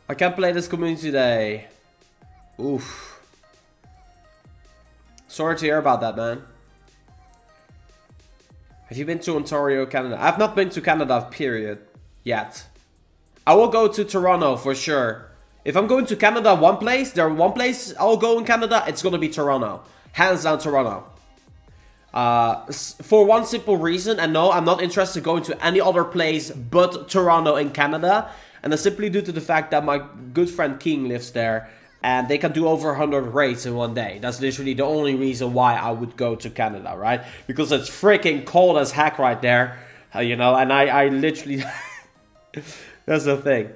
I can't play this community today. Oof. Sorry to hear about that, man. Have you been to Ontario, Canada? I've not been to Canada, period. Yet. I will go to Toronto for sure. If I'm going to Canada one place I'll go in Canada, it's gonna be Toronto. Hands down Toronto. For one simple reason, and no, I'm not interested in going to any other place but Toronto in Canada. And that's simply due to the fact that my good friend King lives there. And they can do over 100 raids in one day. That's literally the only reason why I would go to Canada, right? Because it's freaking cold as heck right there. You know, and I literally... That's the thing.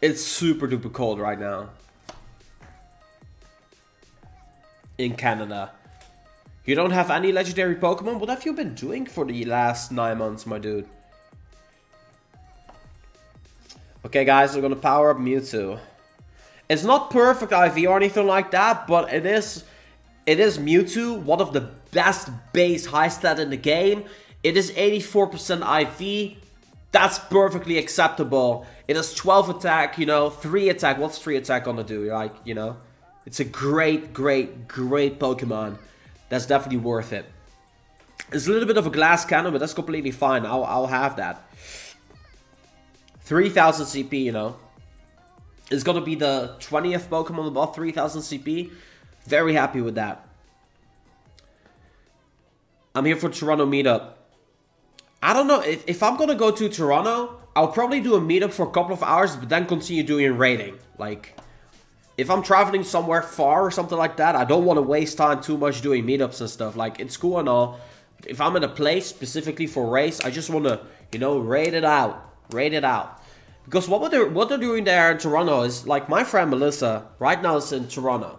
It's super duper cold right now. In Canada. You don't have any legendary Pokemon? What have you been doing for the last 9 months, my dude? Okay, guys, we're gonna power up Mewtwo. It's not perfect IV or anything like that, but it is Mewtwo, one of the best base high stat in the game. It is 84% IV. That's perfectly acceptable. It has 12 attack, you know, 3 attack. What's 3 attack gonna do? Like, you know, it's a great Pokemon. That's definitely worth it. It's a little bit of a glass cannon, but that's completely fine. I'll have that. 3000 CP, you know. It's gonna be the 20th Pokemon above 3000 CP. Very happy with that. I'm here for Toronto meetup. I don't know, if I'm gonna go to Toronto, I'll probably do a meetup for a couple of hours, but then continue doing raiding. Like, if I'm traveling somewhere far or something like that, I don't want to waste time too much doing meetups and stuff. Like, it's cool and all. If I'm in a place specifically for race, I just want to, you know, raid it out. Raid it out. Because what they're doing there in Toronto is, like, my friend Melissa, right now is in Toronto.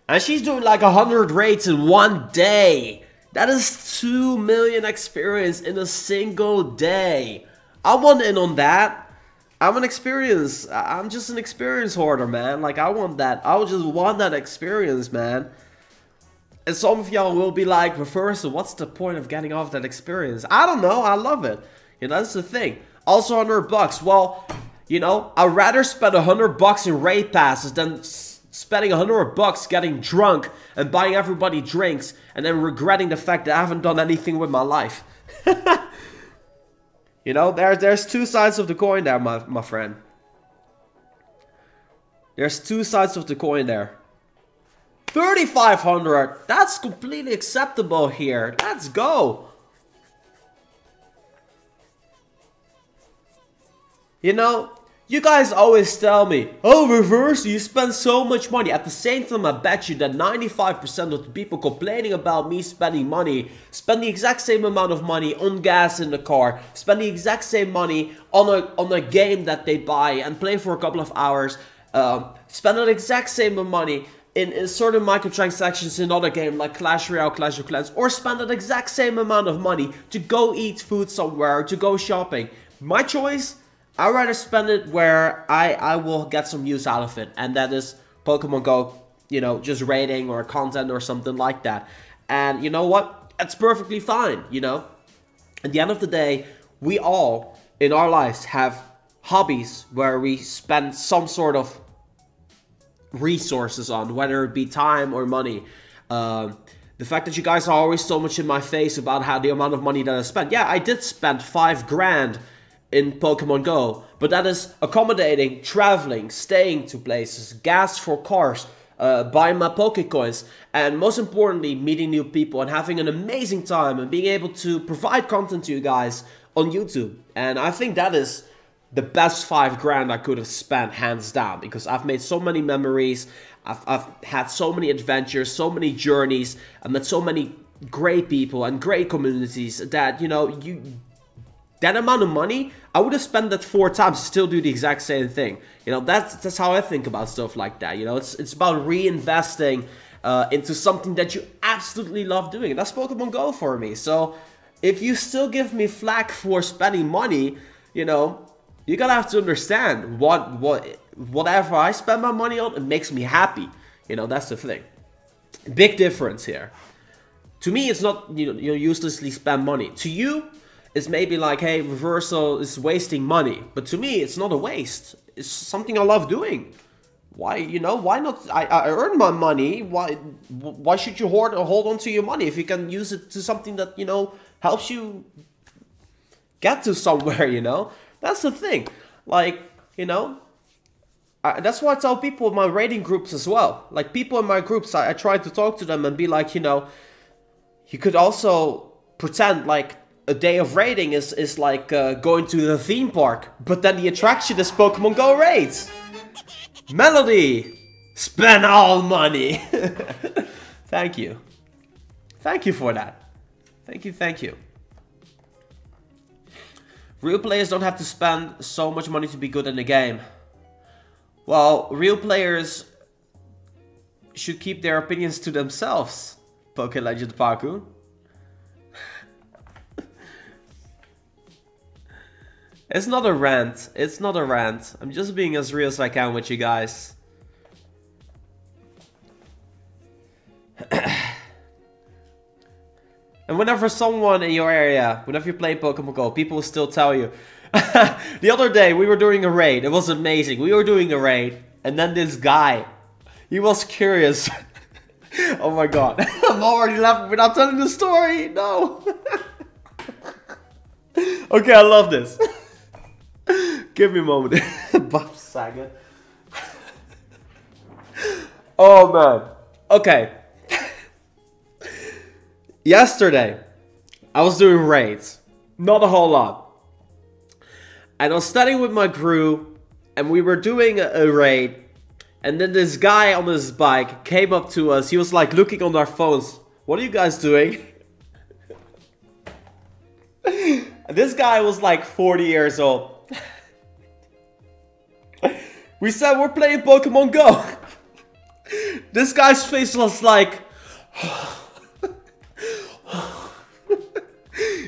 And she's doing like 100 raids in one day. That is 2 million experience in a single day. I want in on that. I'm just an experience hoarder, man. Like, I want that. I just want that experience, man. And some of y'all will be like, Reverso, what's the point of getting off that experience? I don't know. I love it. You know, that's the thing. Also, 100 bucks. Well, you know, I'd rather spend 100 bucks in raid passes than spending 100 bucks getting drunk and buying everybody drinks and then regretting the fact that I haven't done anything with my life. You know, there's two sides of the coin there, my friend. There's two sides of the coin there. 3,500. That's completely acceptable here. Let's go. You know, you guys always tell me, oh, Reverse, you spend so much money. At the same time, I bet you that 95% of the people complaining about me spending money spend the exact same amount of money on gas in the car, spend the exact same money on a game that they buy and play for a couple of hours, spend the exact same amount of money in certain microtransactions in another game like Clash Royale, Clash of Clans, or spend the exact same amount of money to go eat food somewhere, to go shopping. My choice? I'd rather spend it where I will get some use out of it. And that is Pokemon Go, you know, just raiding or content or something like that. And you know what? It's perfectly fine, you know. At the end of the day, we all, in our lives, have hobbies where we spend some sort of resources on, whether it be time or money. The fact that you guys are always so much in my face about how the amount of money that I spent. Yeah, I did spend 5 grand in Pokemon Go, but that is accommodating, traveling, staying to places, gas for cars, buying my Pokecoins, and most importantly, meeting new people and having an amazing time and being able to provide content to you guys on YouTube. And I think that is the best 5 grand I could have spent, hands down, because I've made so many memories, I've had so many adventures, so many journeys, I met so many great people and great communities that, you know, that amount of money, I would have spent that 4 times to still do the exact same thing. You know, that's how I think about stuff like that. You know, it's about reinvesting into something that you absolutely love doing. And that's Pokemon Go for me. So if you still give me flack for spending money, you know, you're gonna have to understand whatever I spend my money on, it makes me happy. You know, that's the thing. Big difference here. To me, it's not, you know, you uselessly spend money. To you, it's maybe like, hey, Reversal is wasting money. But to me, it's not a waste. It's something I love doing. Why, you know, why not? I earn my money. Why should you hold on to your money if you can use it to something that, you know, helps you get to somewhere, you know? That's the thing. Like, you know, that's why I tell people in my raiding groups as well. Like, people in my groups, I try to talk to them and be like, you know, you could also pretend like a day of raiding is like going to the theme park, but then the attraction is Pokemon Go raids. Melody, spend all money. Thank you. Thank you for that. Thank you, thank you. Real players don't have to spend so much money to be good in the game. Well, real players should keep their opinions to themselves. Poke Legend Paku. It's not a rant. It's not a rant. I'm just being as real as I can with you guys. And whenever someone in your area, whenever you play Pokemon Go, people will still tell you. The other day, we were doing a raid. It was amazing. We were doing a raid. And then this guy, he was curious. Oh my god. I'm already laughing without telling the story. No. Okay, I love this. Give me a moment. Bob Saget. Oh man. Okay. Yesterday, I was doing raids. Not a whole lot. And I was studying with my crew, and we were doing a raid. And then this guy on his bike came up to us. He was like looking on our phones. What are you guys doing? This guy was like 40 years old. We said we're playing Pokemon Go. This guy's face was like...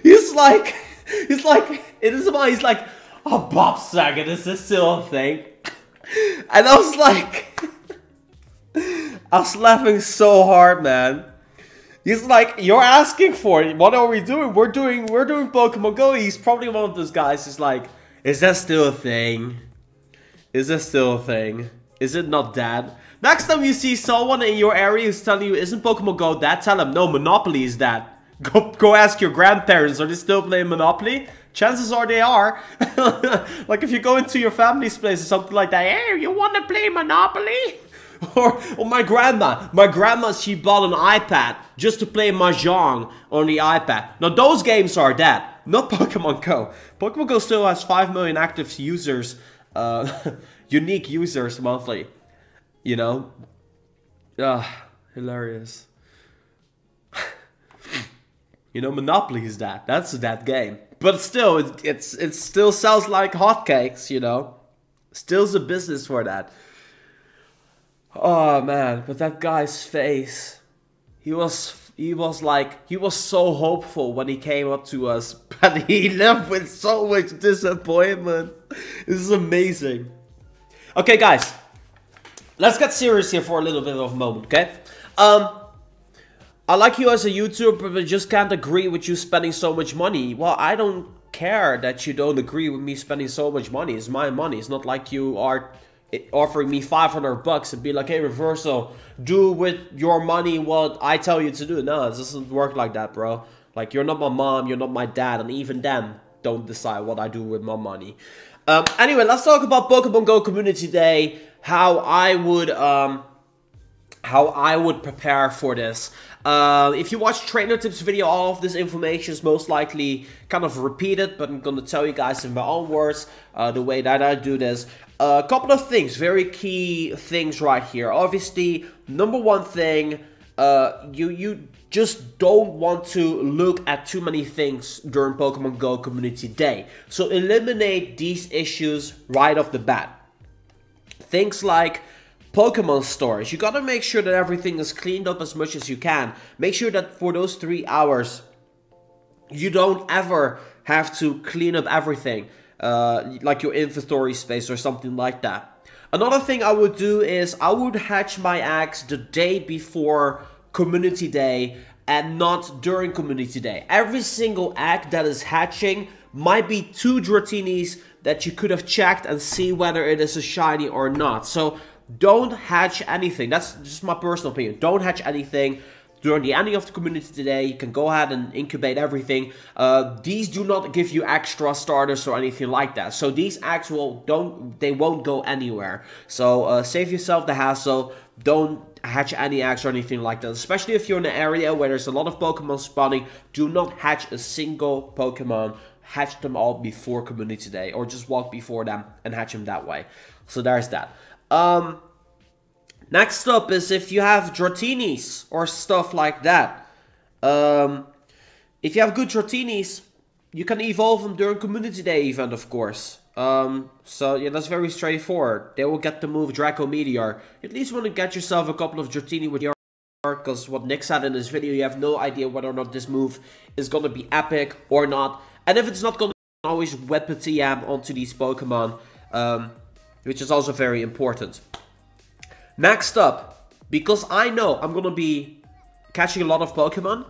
he's like, in his mind, he's like, oh, Bob Saget, is this still a thing? And I was like, I was laughing so hard, man. He's like, you're asking for it. What are we doing? We're doing Pokemon Go. He's probably one of those guys who's like, is that still a thing? Is that still a thing? Is it not dead? Next time you see someone in your area who's telling you, isn't Pokemon Go dead? Tell them, no, Monopoly is dead. Go ask your grandparents, are they still playing Monopoly? Chances are they are. Like if you go into your family's place or something like that, hey, you want to play Monopoly? Or my grandma, she bought an iPad just to play Mahjong on the iPad. Now those games are dead, not Pokemon Go. Pokemon Go still has 5 million active users, unique users monthly. You know? Hilarious. You know, Monopoly is that. That's that game. But still, it still sells like hotcakes, you know? Still's a business for that. Oh man, but that guy's face. He was so hopeful when he came up to us, but he left with so much disappointment. This is amazing. Okay, guys, let's get serious here for a little bit of a moment, okay? I like you as a YouTuber, but I just can't agree with you spending so much money. Well, I don't care that you don't agree with me spending so much money. It's my money. It's not like you are offering me 500 bucks and be like, hey, Reversal, do with your money what I tell you to do. No, it doesn't work like that, bro. Like, you're not my mom, you're not my dad, and even them don't decide what I do with my money. Anyway, let's talk about Pokemon Go Community Day. How I would how I would prepare for this. If you watch Trainer Tips video, all of this information is most likely kind of repeated, but I'm gonna tell you guys in my own words the way that I do this. A couple of things, very key things right here. Obviously, number one thing, you just don't want to look at too many things during Pokemon Go Community Day. So eliminate these issues right off the bat. Things like Pokemon storage. You gotta make sure that everything is cleaned up as much as you can. Make sure that for those 3 hours, you don't ever have to clean up everything. Like your inventory space or something like that. Another thing I would do is I would hatch my eggs the day before Community Day and not during Community Day. Every single egg that is hatching might be 2 Dratinis that you could have checked and see whether it is a shiny or not. So don't hatch anything. That's just my personal opinion. Don't hatch anything during the ending of the Community today. You can go ahead and incubate everything. These do not give you extra starters or anything like that. So these eggs won't go anywhere. So save yourself the hassle. Don't hatch any eggs or anything like that. Especially if you're in an area where there's a lot of Pokemon spawning. Do not hatch a single Pokemon. Hatch them all before Community Day, or just walk before them and hatch them that way. So there's that. Next up is if you have Dratinis or stuff like that. If you have good Dratinis, you can evolve them during Community Day event, of course. So yeah, that's very straightforward. They will get the move Draco Meteor. You at least want to get yourself a couple of Dratini with your, because what Nick said in his video, you have no idea whether or not this move is going to be epic or not. And if it's not going to, always wet the TM onto these Pokemon, which is also very important. Next up, because I know I'm going to be catching a lot of Pokemon,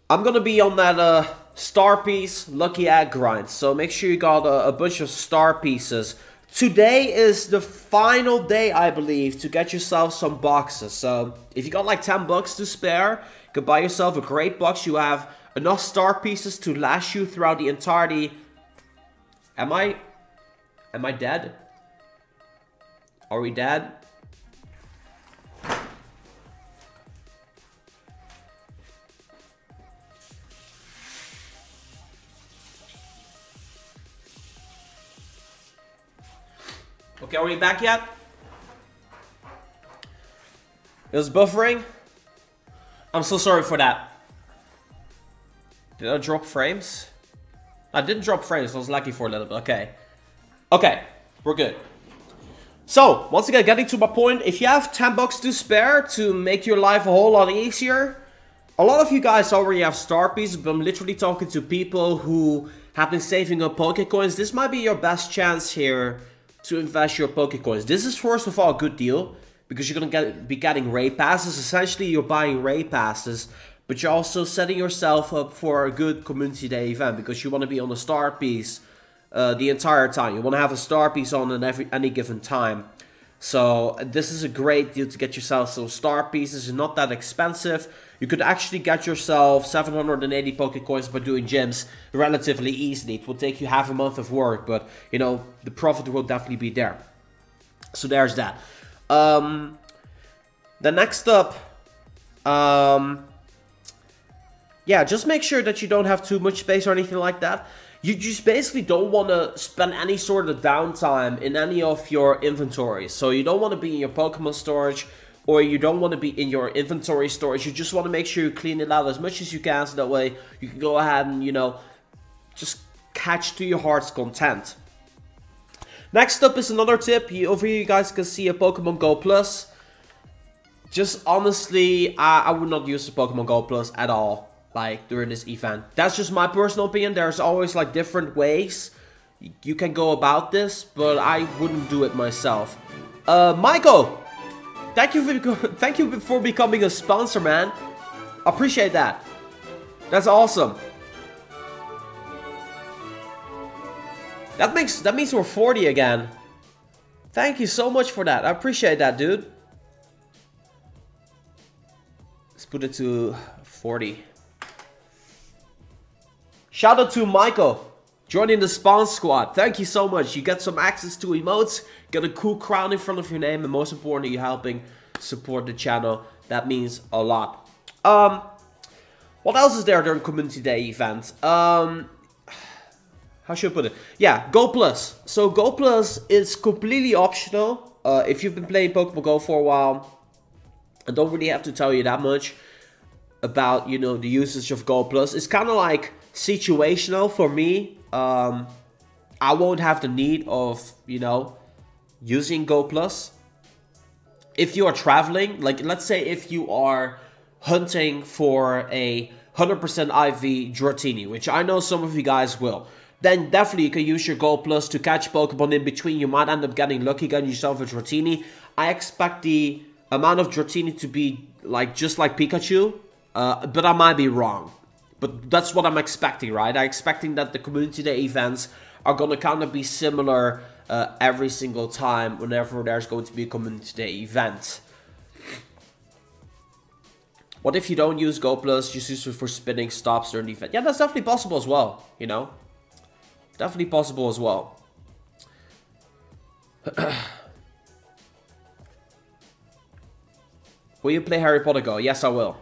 I'm going to be on that Star Piece Lucky Egg grind. So make sure you got a bunch of Star Pieces. Today is the final day, I believe, to get yourself some boxes. So if you got like 10 bucks to spare, you can buy yourself a great box. You have enough Star Pieces to last you throughout the entirety. Am I dead? Are we dead? Okay, are we back yet? It was buffering. I'm so sorry for that. Did I drop frames? I didn't drop frames, I was lucky for a little bit. Okay. Okay, we're good. So, once again, getting to my point, if you have 10 bucks to spare to make your life a whole lot easier, a lot of you guys already have Star Pieces, but I'm literally talking to people who have been saving up Pokecoins. This might be your best chance here to invest your Pokecoins. This is first of all a good deal, because you're gonna be getting raid passes. Essentially, you're buying raid passes, but you're also setting yourself up for a good Community Day event, because you want to be on a Star Piece the entire time. You want to have a Star Piece on at any given time. So this is a great deal to get yourself some Star Pieces. It's not that expensive. You could actually get yourself 780 Pokecoins by doing gyms relatively easily. It will take you half a month of work, but you know, the profit will definitely be there. So there's that. The next up, yeah, just make sure that you don't have too much space or anything like that. You just basically don't want to spend any sort of downtime in any of your inventories. So you don't want to be in your Pokemon storage, or you don't want to be in your inventory storage. You just want to make sure you clean it out as much as you can, so that way you can go ahead and, you know, just catch to your heart's content. Next up is another tip. Over here you guys can see a Pokemon Go Plus. Just honestly, I would not use the Pokemon Go Plus at all, like during this event. That's just my personal opinion. There's always like different ways you can go about this, but I wouldn't do it myself. Michael, thank you for becoming a sponsor, man. Appreciate that. That's awesome. That means we're 40 again. Thank you so much for that. I appreciate that, dude. Let's put it to 40. Shout out to Michael, joining the spawn squad. Thank you so much. You get some access to emotes, get a cool crown in front of your name, and most importantly, you're helping support the channel. That means a lot. What else is there during Community Day event? How should I put it? Yeah, Go Plus. So Go Plus is completely optional. If you've been playing Pokemon Go for a while, I don't really have to tell you that much about, you know, the usage of Go Plus. It's kind of like situational for me. I won't have the need of, you know, using Go Plus. If you are traveling, like let's say if you are hunting for a 100% IV Dratini, which I know some of you guys will, then definitely you can use your Go Plus to catch Pokemon in between. You might end up getting lucky, getting yourself a Dratini. I expect the amount of Dratini to be like just like Pikachu, but I might be wrong. But that's what I'm expecting, right? I'm expecting that the Community Day events are going to kind of be similar every single time whenever there's going to be a Community Day event. What if you don't use Go Plus, just use it for spinning stops during the event? Yeah, that's definitely possible as well, you know? Definitely possible as well. Will you play Harry Potter Go? Yes, I will.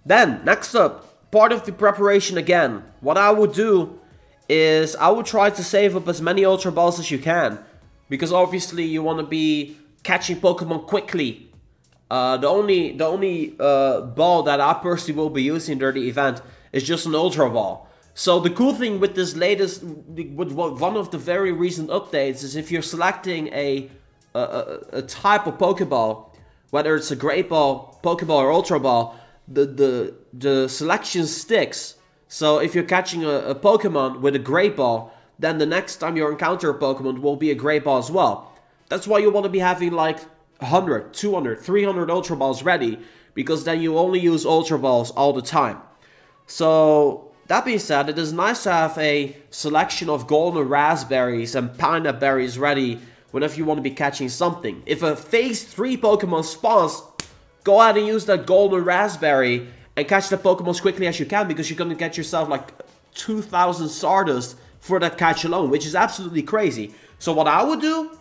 Then, next up, part of the preparation again. What I would do is I would try to save up as many Ultra Balls as you can. Because obviously you want to be catching Pokemon quickly. The only ball that I personally will be using during the event is just an Ultra Ball. So the cool thing with this latest, with one of the very recent updates, is if you're selecting a type of Pokeball, whether it's a Great Ball, Pokeball, or Ultra Ball, the selection sticks. So if you're catching a Pokemon with a Great Ball, then the next time you encounter a Pokemon will be a Great Ball as well. That's why you want to be having like 100, 200, 300 Ultra Balls ready, because then you only use Ultra Balls all the time. So that being said, it is nice to have a selection of golden raspberries and pineapple berries ready whenever you want to be catching something. If a phase 3 Pokemon spawns, go ahead and use that golden raspberry and catch the Pokemon as quickly as you can, because you're going to get yourself like 2,000 Stardust for that catch alone, which is absolutely crazy. So what I would do,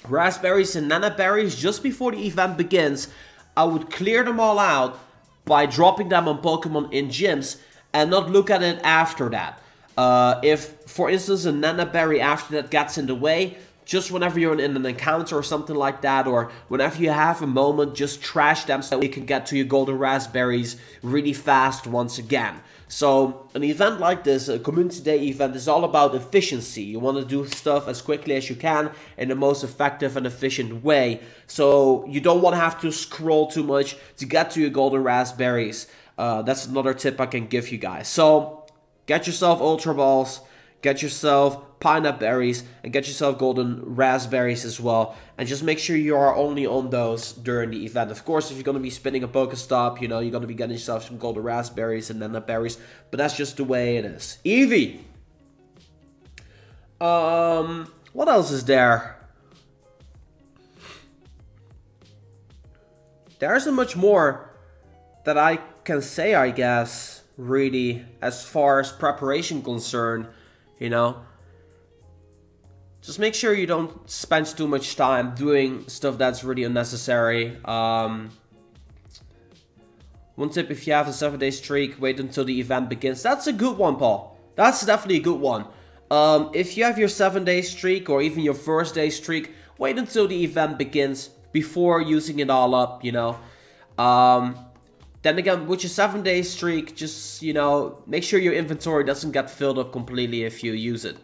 raspberries and nana berries, just before the event begins, I would clear them all out by dropping them on Pokemon in gyms and not look at it after that. If, for instance, a nana berry after that gets in the way, just whenever you're in an encounter or something like that, or whenever you have a moment, just trash them so you can get to your golden raspberries really fast once again. So an event like this, a Community Day event, is all about efficiency. You want to do stuff as quickly as you can in the most effective and efficient way. So you don't want to have to scroll too much to get to your golden raspberries. That's another tip I can give you guys. So get yourself Ultra Balls, get yourself pineapple berries, and get yourself golden raspberries as well. And just make sure you are only on those during the event. Of course, if you're going to be spinning a Pokestop, you know, you're going to be getting yourself some golden raspberries and nana berries. But that's just the way it is. Eevee! What else is there? There isn't much more that I can say, I guess, really, as far as preparation concerned, you know. Just make sure you don't spend too much time doing stuff that's really unnecessary. One tip, if you have a 7-day streak, wait until the event begins. That's a good one, Paul. That's definitely a good one. If you have your 7-day streak or even your first day streak, wait until the event begins before using it all up, you know. Then again, with your 7-day streak, just, you know, make sure your inventory doesn't get filled up completely if you use it.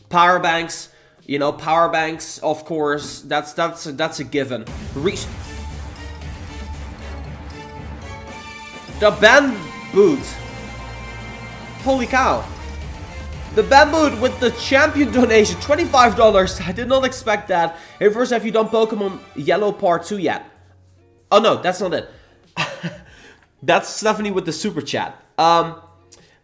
Power banks, you know, power banks, of course, that's a given. The band boot. Holy cow. The bamboo with the champion donation, $25. I did not expect that. Hey, first, have you done Pokemon Yellow Part 2 yet? Oh no, that's not it. That's Stephanie with the super chat.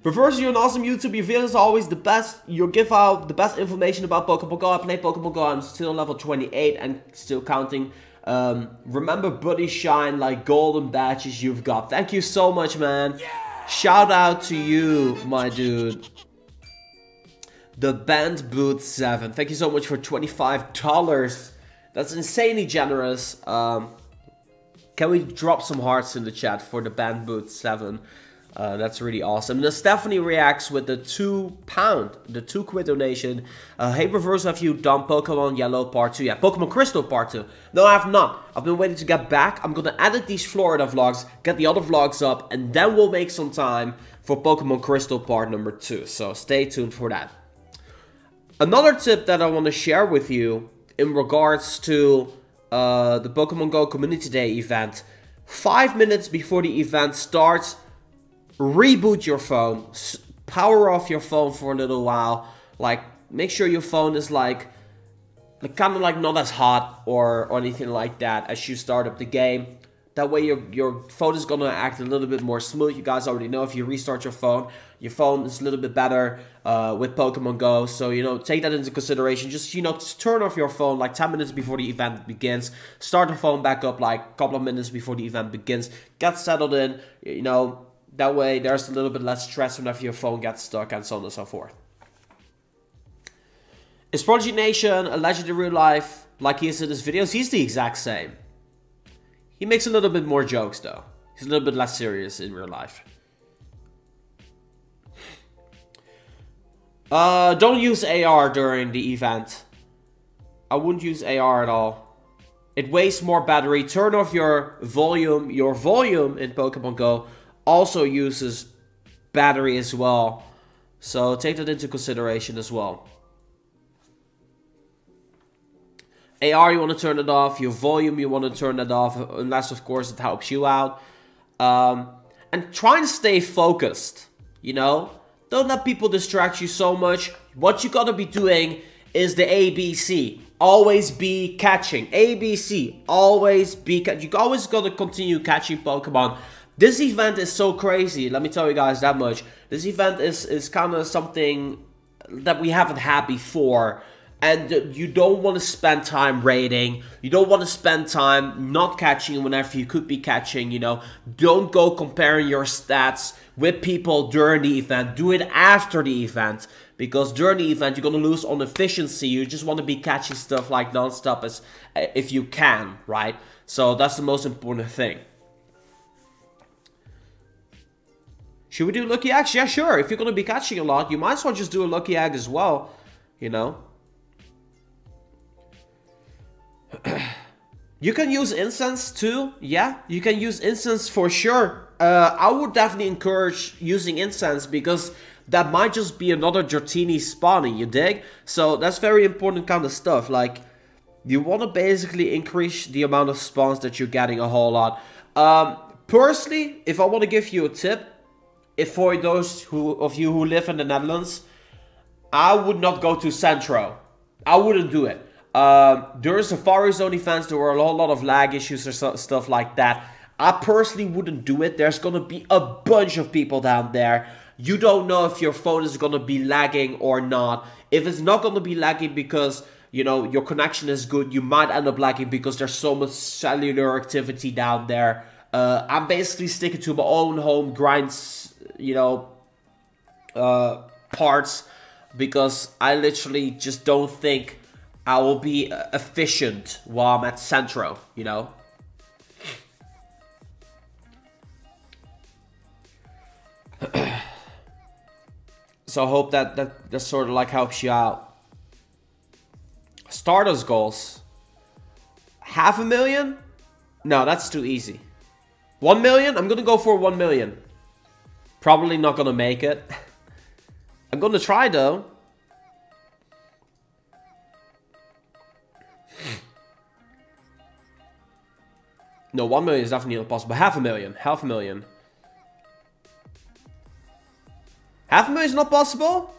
But first, you're an awesome YouTube. Your videos are always the best. You give out the best information about Pokemon Go. I play Pokemon Go. I'm still level 28 and still counting. Remember Buddy Shine, like golden badges you've got. Thank you so much, man. Yeah! Shout out to you, my dude. The Band Boot 7. Thank you so much for $25. That's insanely generous. Can we drop some hearts in the chat for the Band Boot 7? That's really awesome. And Stephanie reacts with the £2, the £2 donation. Hey Reverse, have you done Pokemon Yellow Part 2? Yeah, Pokemon Crystal Part 2. No, I have not. I've been waiting to get back. I'm gonna edit these Florida vlogs, get the other vlogs up, and then we'll make some time for Pokemon Crystal Part number 2. So stay tuned for that. Another tip that I want to share with you in regards to the Pokemon Go Community Day event. 5 minutes before the event starts, reboot your phone, power off your phone for a little while, like make sure your phone is like kind of like not as hot or anything like that as you start up the game. That way your phone is gonna act a little bit more smooth. You guys already know if you restart your phone is a little bit better with Pokemon Go. So, you know, take that into consideration. Just, you know, just turn off your phone like 10 minutes before the event begins. Start the phone back up like a couple of minutes before the event begins. Get settled in, you know. That way, there's a little bit less stress whenever your phone gets stuck and so on and so forth. Is Prodigy Nation a legend in real life like he is in his videos? He's the exact same. He makes a little bit more jokes though. He's a little bit less serious in real life. Don't use AR during the event. I wouldn't use AR at all. It wastes more battery. Turn off your volume. Your volume in Pokemon Go also uses battery as well, so take that into consideration as well. AR, you want to turn it off. Your volume, you want to turn that off, unless of course it helps you out. And try and stay focused, you know. Don't let people distract you so much. What you gotta be doing is the ABC. Always be catching. ABC, always be catching. You always gotta continue catching Pokemon. This event is so crazy, let me tell you guys that much. This event is kind of something that we haven't had before. And you don't want to spend time raiding. You don't want to spend time not catching whenever you could be catching, you know. Don't go comparing your stats with people during the event. Do it after the event. Because during the event, you're going to lose on efficiency. You just want to be catching stuff like non-stop as if you can, right? So that's the most important thing. Should we do lucky eggs? Yeah, sure. If you're going to be catching a lot, you might as well just do a lucky egg as well. You know. You can use incense too. Yeah, you can use incense for sure. I would definitely encourage using incense because that might just be another Dratini spawning, you dig? So that's very important kind of stuff. Like, you want to basically increase the amount of spawns that you're getting a whole lot. Personally, if I want to give you a tip, if for those of you who live in the Netherlands, I would not go to Centro. I wouldn't do it. During Safari Zone events, there were a whole lot of lag issues or stuff like that. I personally wouldn't do it. There's going to be a bunch of people down there. You don't know if your phone is going to be lagging or not. If it's not going to be lagging because, you know, your connection is good, you might end up lagging because there's so much cellular activity down there. I'm basically sticking to my own home grinds, you know, parts, because I literally just don't think I will be efficient while I'm at Centro, you know. So I hope that sort of like helps you out. Stardust goals. 500,000? No, that's too easy. 1 million? I'm gonna go for 1 million. Probably not gonna make it. I'm gonna try though. No, 1 million is definitely not possible. 500,000. 500,000. 500,000 is not possible?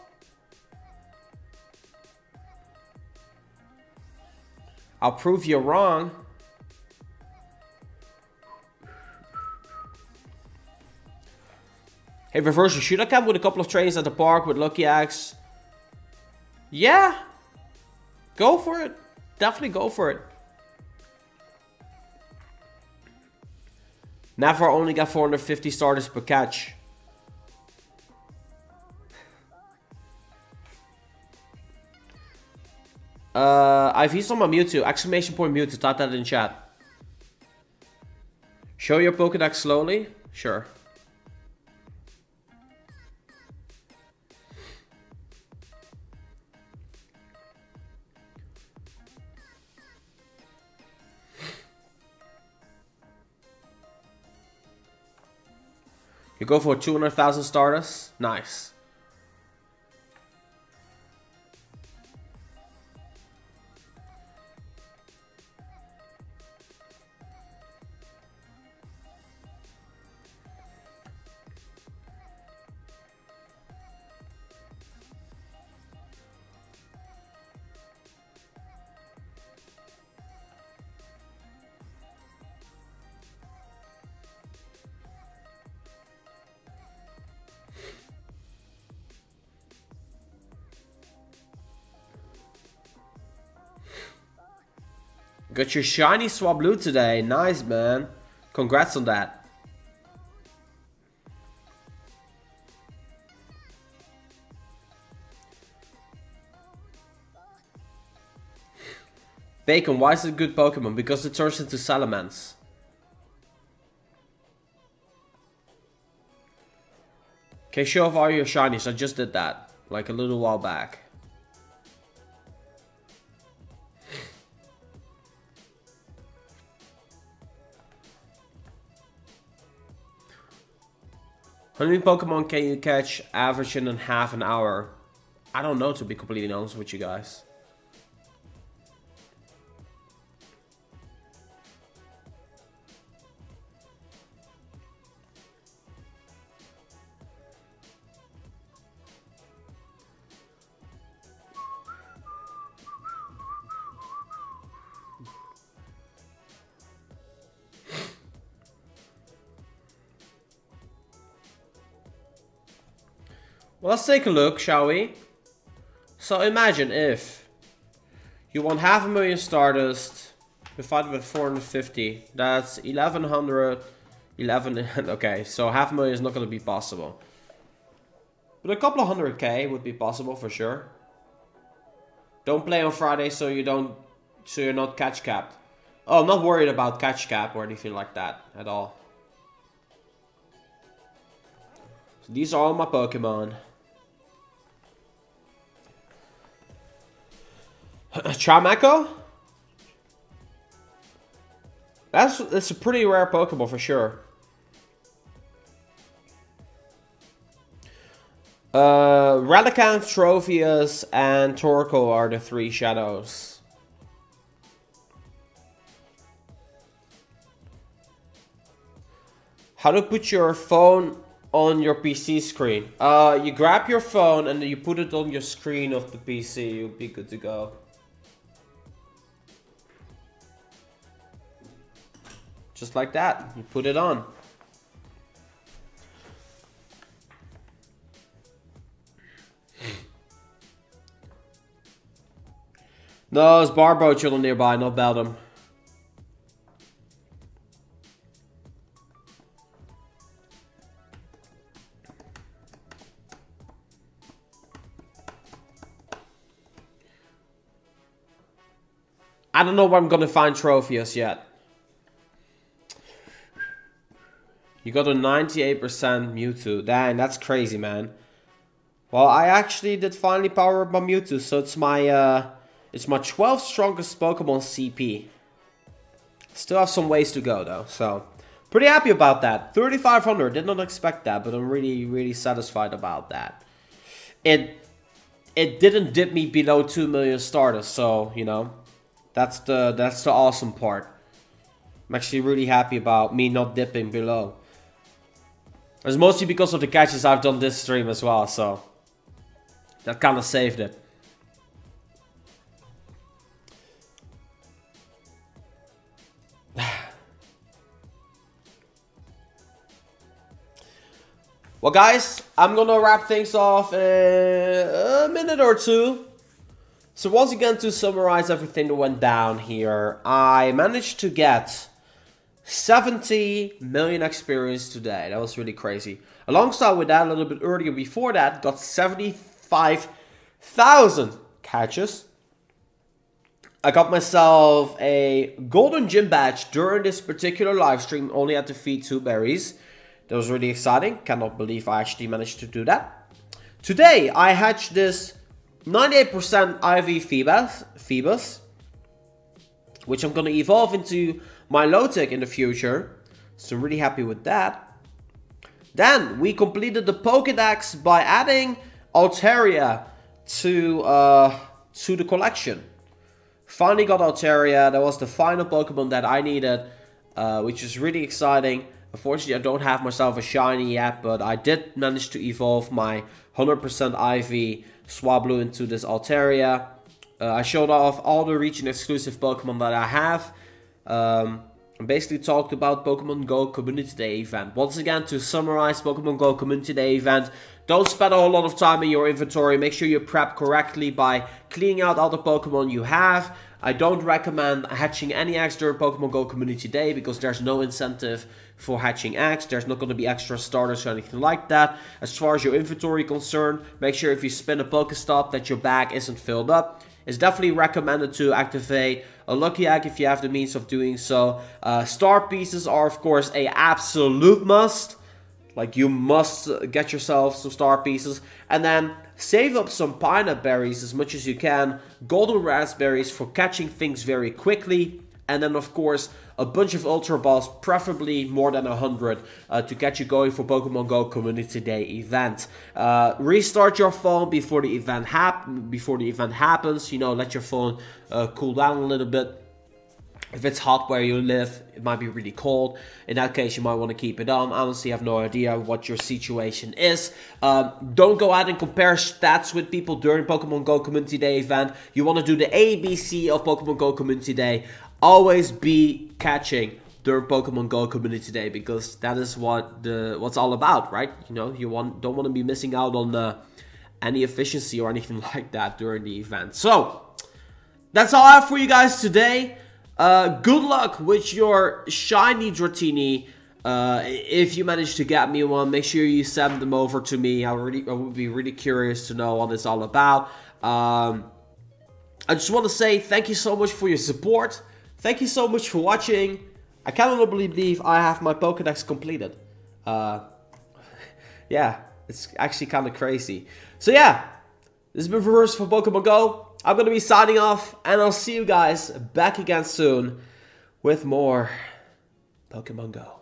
I'll prove you wrong. Hey, Reverse, should I camp with a couple of trains at the park with lucky eggs? Yeah. Go for it. Definitely go for it. Never only got 450 starters per catch. IV's on my Mewtwo. Exclamation point Mewtwo. Type that in chat. Show your Pokédex slowly? Sure. You go for 200,000 Stardust? Nice. Got your shiny Swablu today. Nice, man. Congrats on that. Bacon, why is it a good Pokemon? Because it turns into Salamence. Okay, show off all your shinies. I just did that. Like a little while back. How many Pokemon can you catch average in half an hour? I don't know, to be completely honest with you guys. Well, let's take a look, shall we? So imagine if you won 500,000 Stardust divided with 450. That's 1100. Okay, so 500,000 is not going to be possible. But a couple of 100k would be possible for sure. Don't play on Friday so you're not catch capped. Oh, I'm not worried about catch cap or anything like that at all. So these are all my Pokemon. Chimecho? That's a pretty rare Pokemon for sure. Relicanth, Tropius, and Torkoal are the 3 shadows. How to put your phone on your PC screen? You grab your phone and then you put it on your screen of the PC. You'll be good to go. Just like that, you put it on. No, it's Barbo chilling nearby, not Beldum. I don't know where I'm gonna find Tropius yet. You got a 98% Mewtwo. Dang, that's crazy, man. Well, I actually did finally power up my Mewtwo, so it's my 12th strongest Pokemon CP. Still have some ways to go though, so pretty happy about that. 3,500, did not expect that, but I'm really satisfied about that. It didn't dip me below 2 million Stardust, so you know, that's the awesome part. I'm actually really happy about me not dipping below. It's mostly because of the catches I've done this stream as well, so that kind of saved it. Well, guys, I'm gonna wrap things off in a minute or two. So once again, to summarize everything that went down here, I managed to get 70 million experience today. That was really crazy. Alongside with that, a little bit earlier before that, got 75,000 catches. I got myself a golden gym badge during this particular live stream. Only had to feed 2 berries. That was really exciting. Cannot believe I actually managed to do that. Today, I hatched this 98% IV Phoebus, which I'm going to evolve into my Milotic in the future. So I'm really happy with that. Then, we completed the Pokédex by adding Altaria to the collection. Finally got Altaria. That was the final Pokemon that I needed, which is really exciting. Unfortunately, I don't have myself a shiny yet, but I did manage to evolve my 100% IV Swablu into this Altaria. I showed off all the region exclusive Pokemon that I have. And basically talked about Pokemon Go Community Day event. Once again, to summarize Pokemon Go Community Day event, don't spend a whole lot of time in your inventory. Make sure you prep correctly by cleaning out all the Pokemon you have. I don't recommend hatching any eggs during Pokemon Go Community Day because there's no incentive for hatching eggs. There's not going to be extra starters or anything like that. As far as your inventory concerned, make sure if you spin a Pokestop that your bag isn't filled up. It's definitely recommended to activate a Lucky Egg if you have the means of doing so. Star pieces are of course a absolute must. Like, you must get yourself some star pieces. And then save up some pineapple berries as much as you can. Golden raspberries for catching things very quickly. And then of course a bunch of Ultra Balls, preferably more than 100, to get you going for Pokemon Go Community Day event. Restart your phone before the event happens. You know, let your phone cool down a little bit. If it's hot where you live, it might be really cold. In that case, you might want to keep it on. Honestly, I have no idea what your situation is. Don't go out and compare stats with people during Pokemon Go Community Day event. You want to do the ABC of Pokemon Go Community Day. Always be catching during Pokemon Go Community Day, because that is what's all about, right? You know, don't want to be missing out on any efficiency or anything like that during the event. So that's all I have for you guys today. Good luck with your shiny Dratini. If you manage to get me one, make sure you send them over to me. I would be really curious to know what it's all about. I just want to say thank you so much for your support. Thank you so much for watching. I cannot believe I have my Pokedex completed. Yeah, it's actually kind of crazy. So yeah, this has been Reverse for Pokemon Go. I'm going to be signing off, and I'll see you guys back again soon with more Pokemon Go.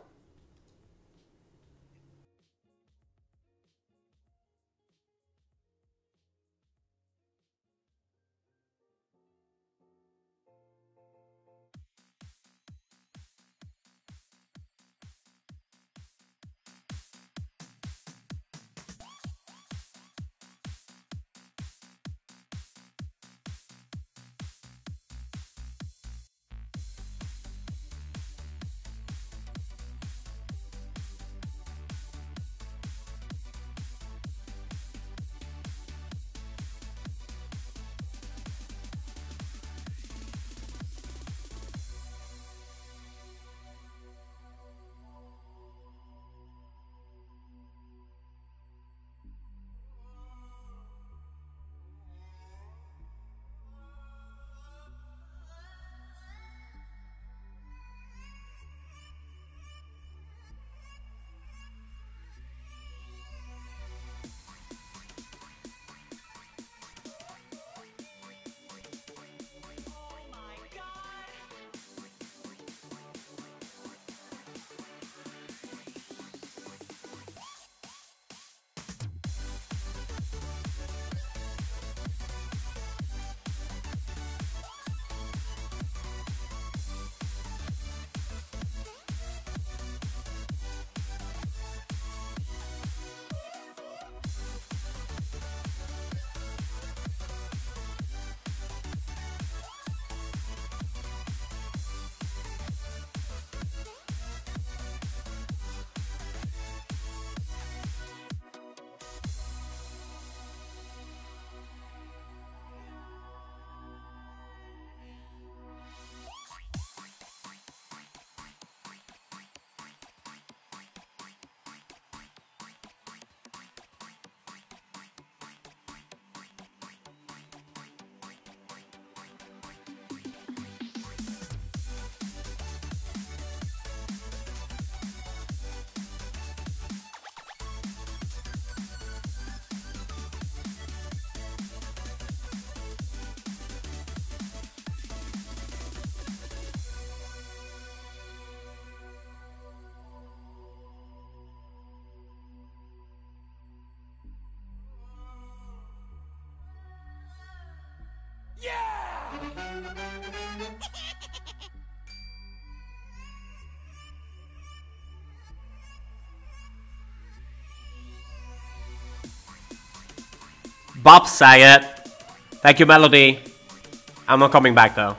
Bob Saget. Thank you, Melody. I'm not coming back though.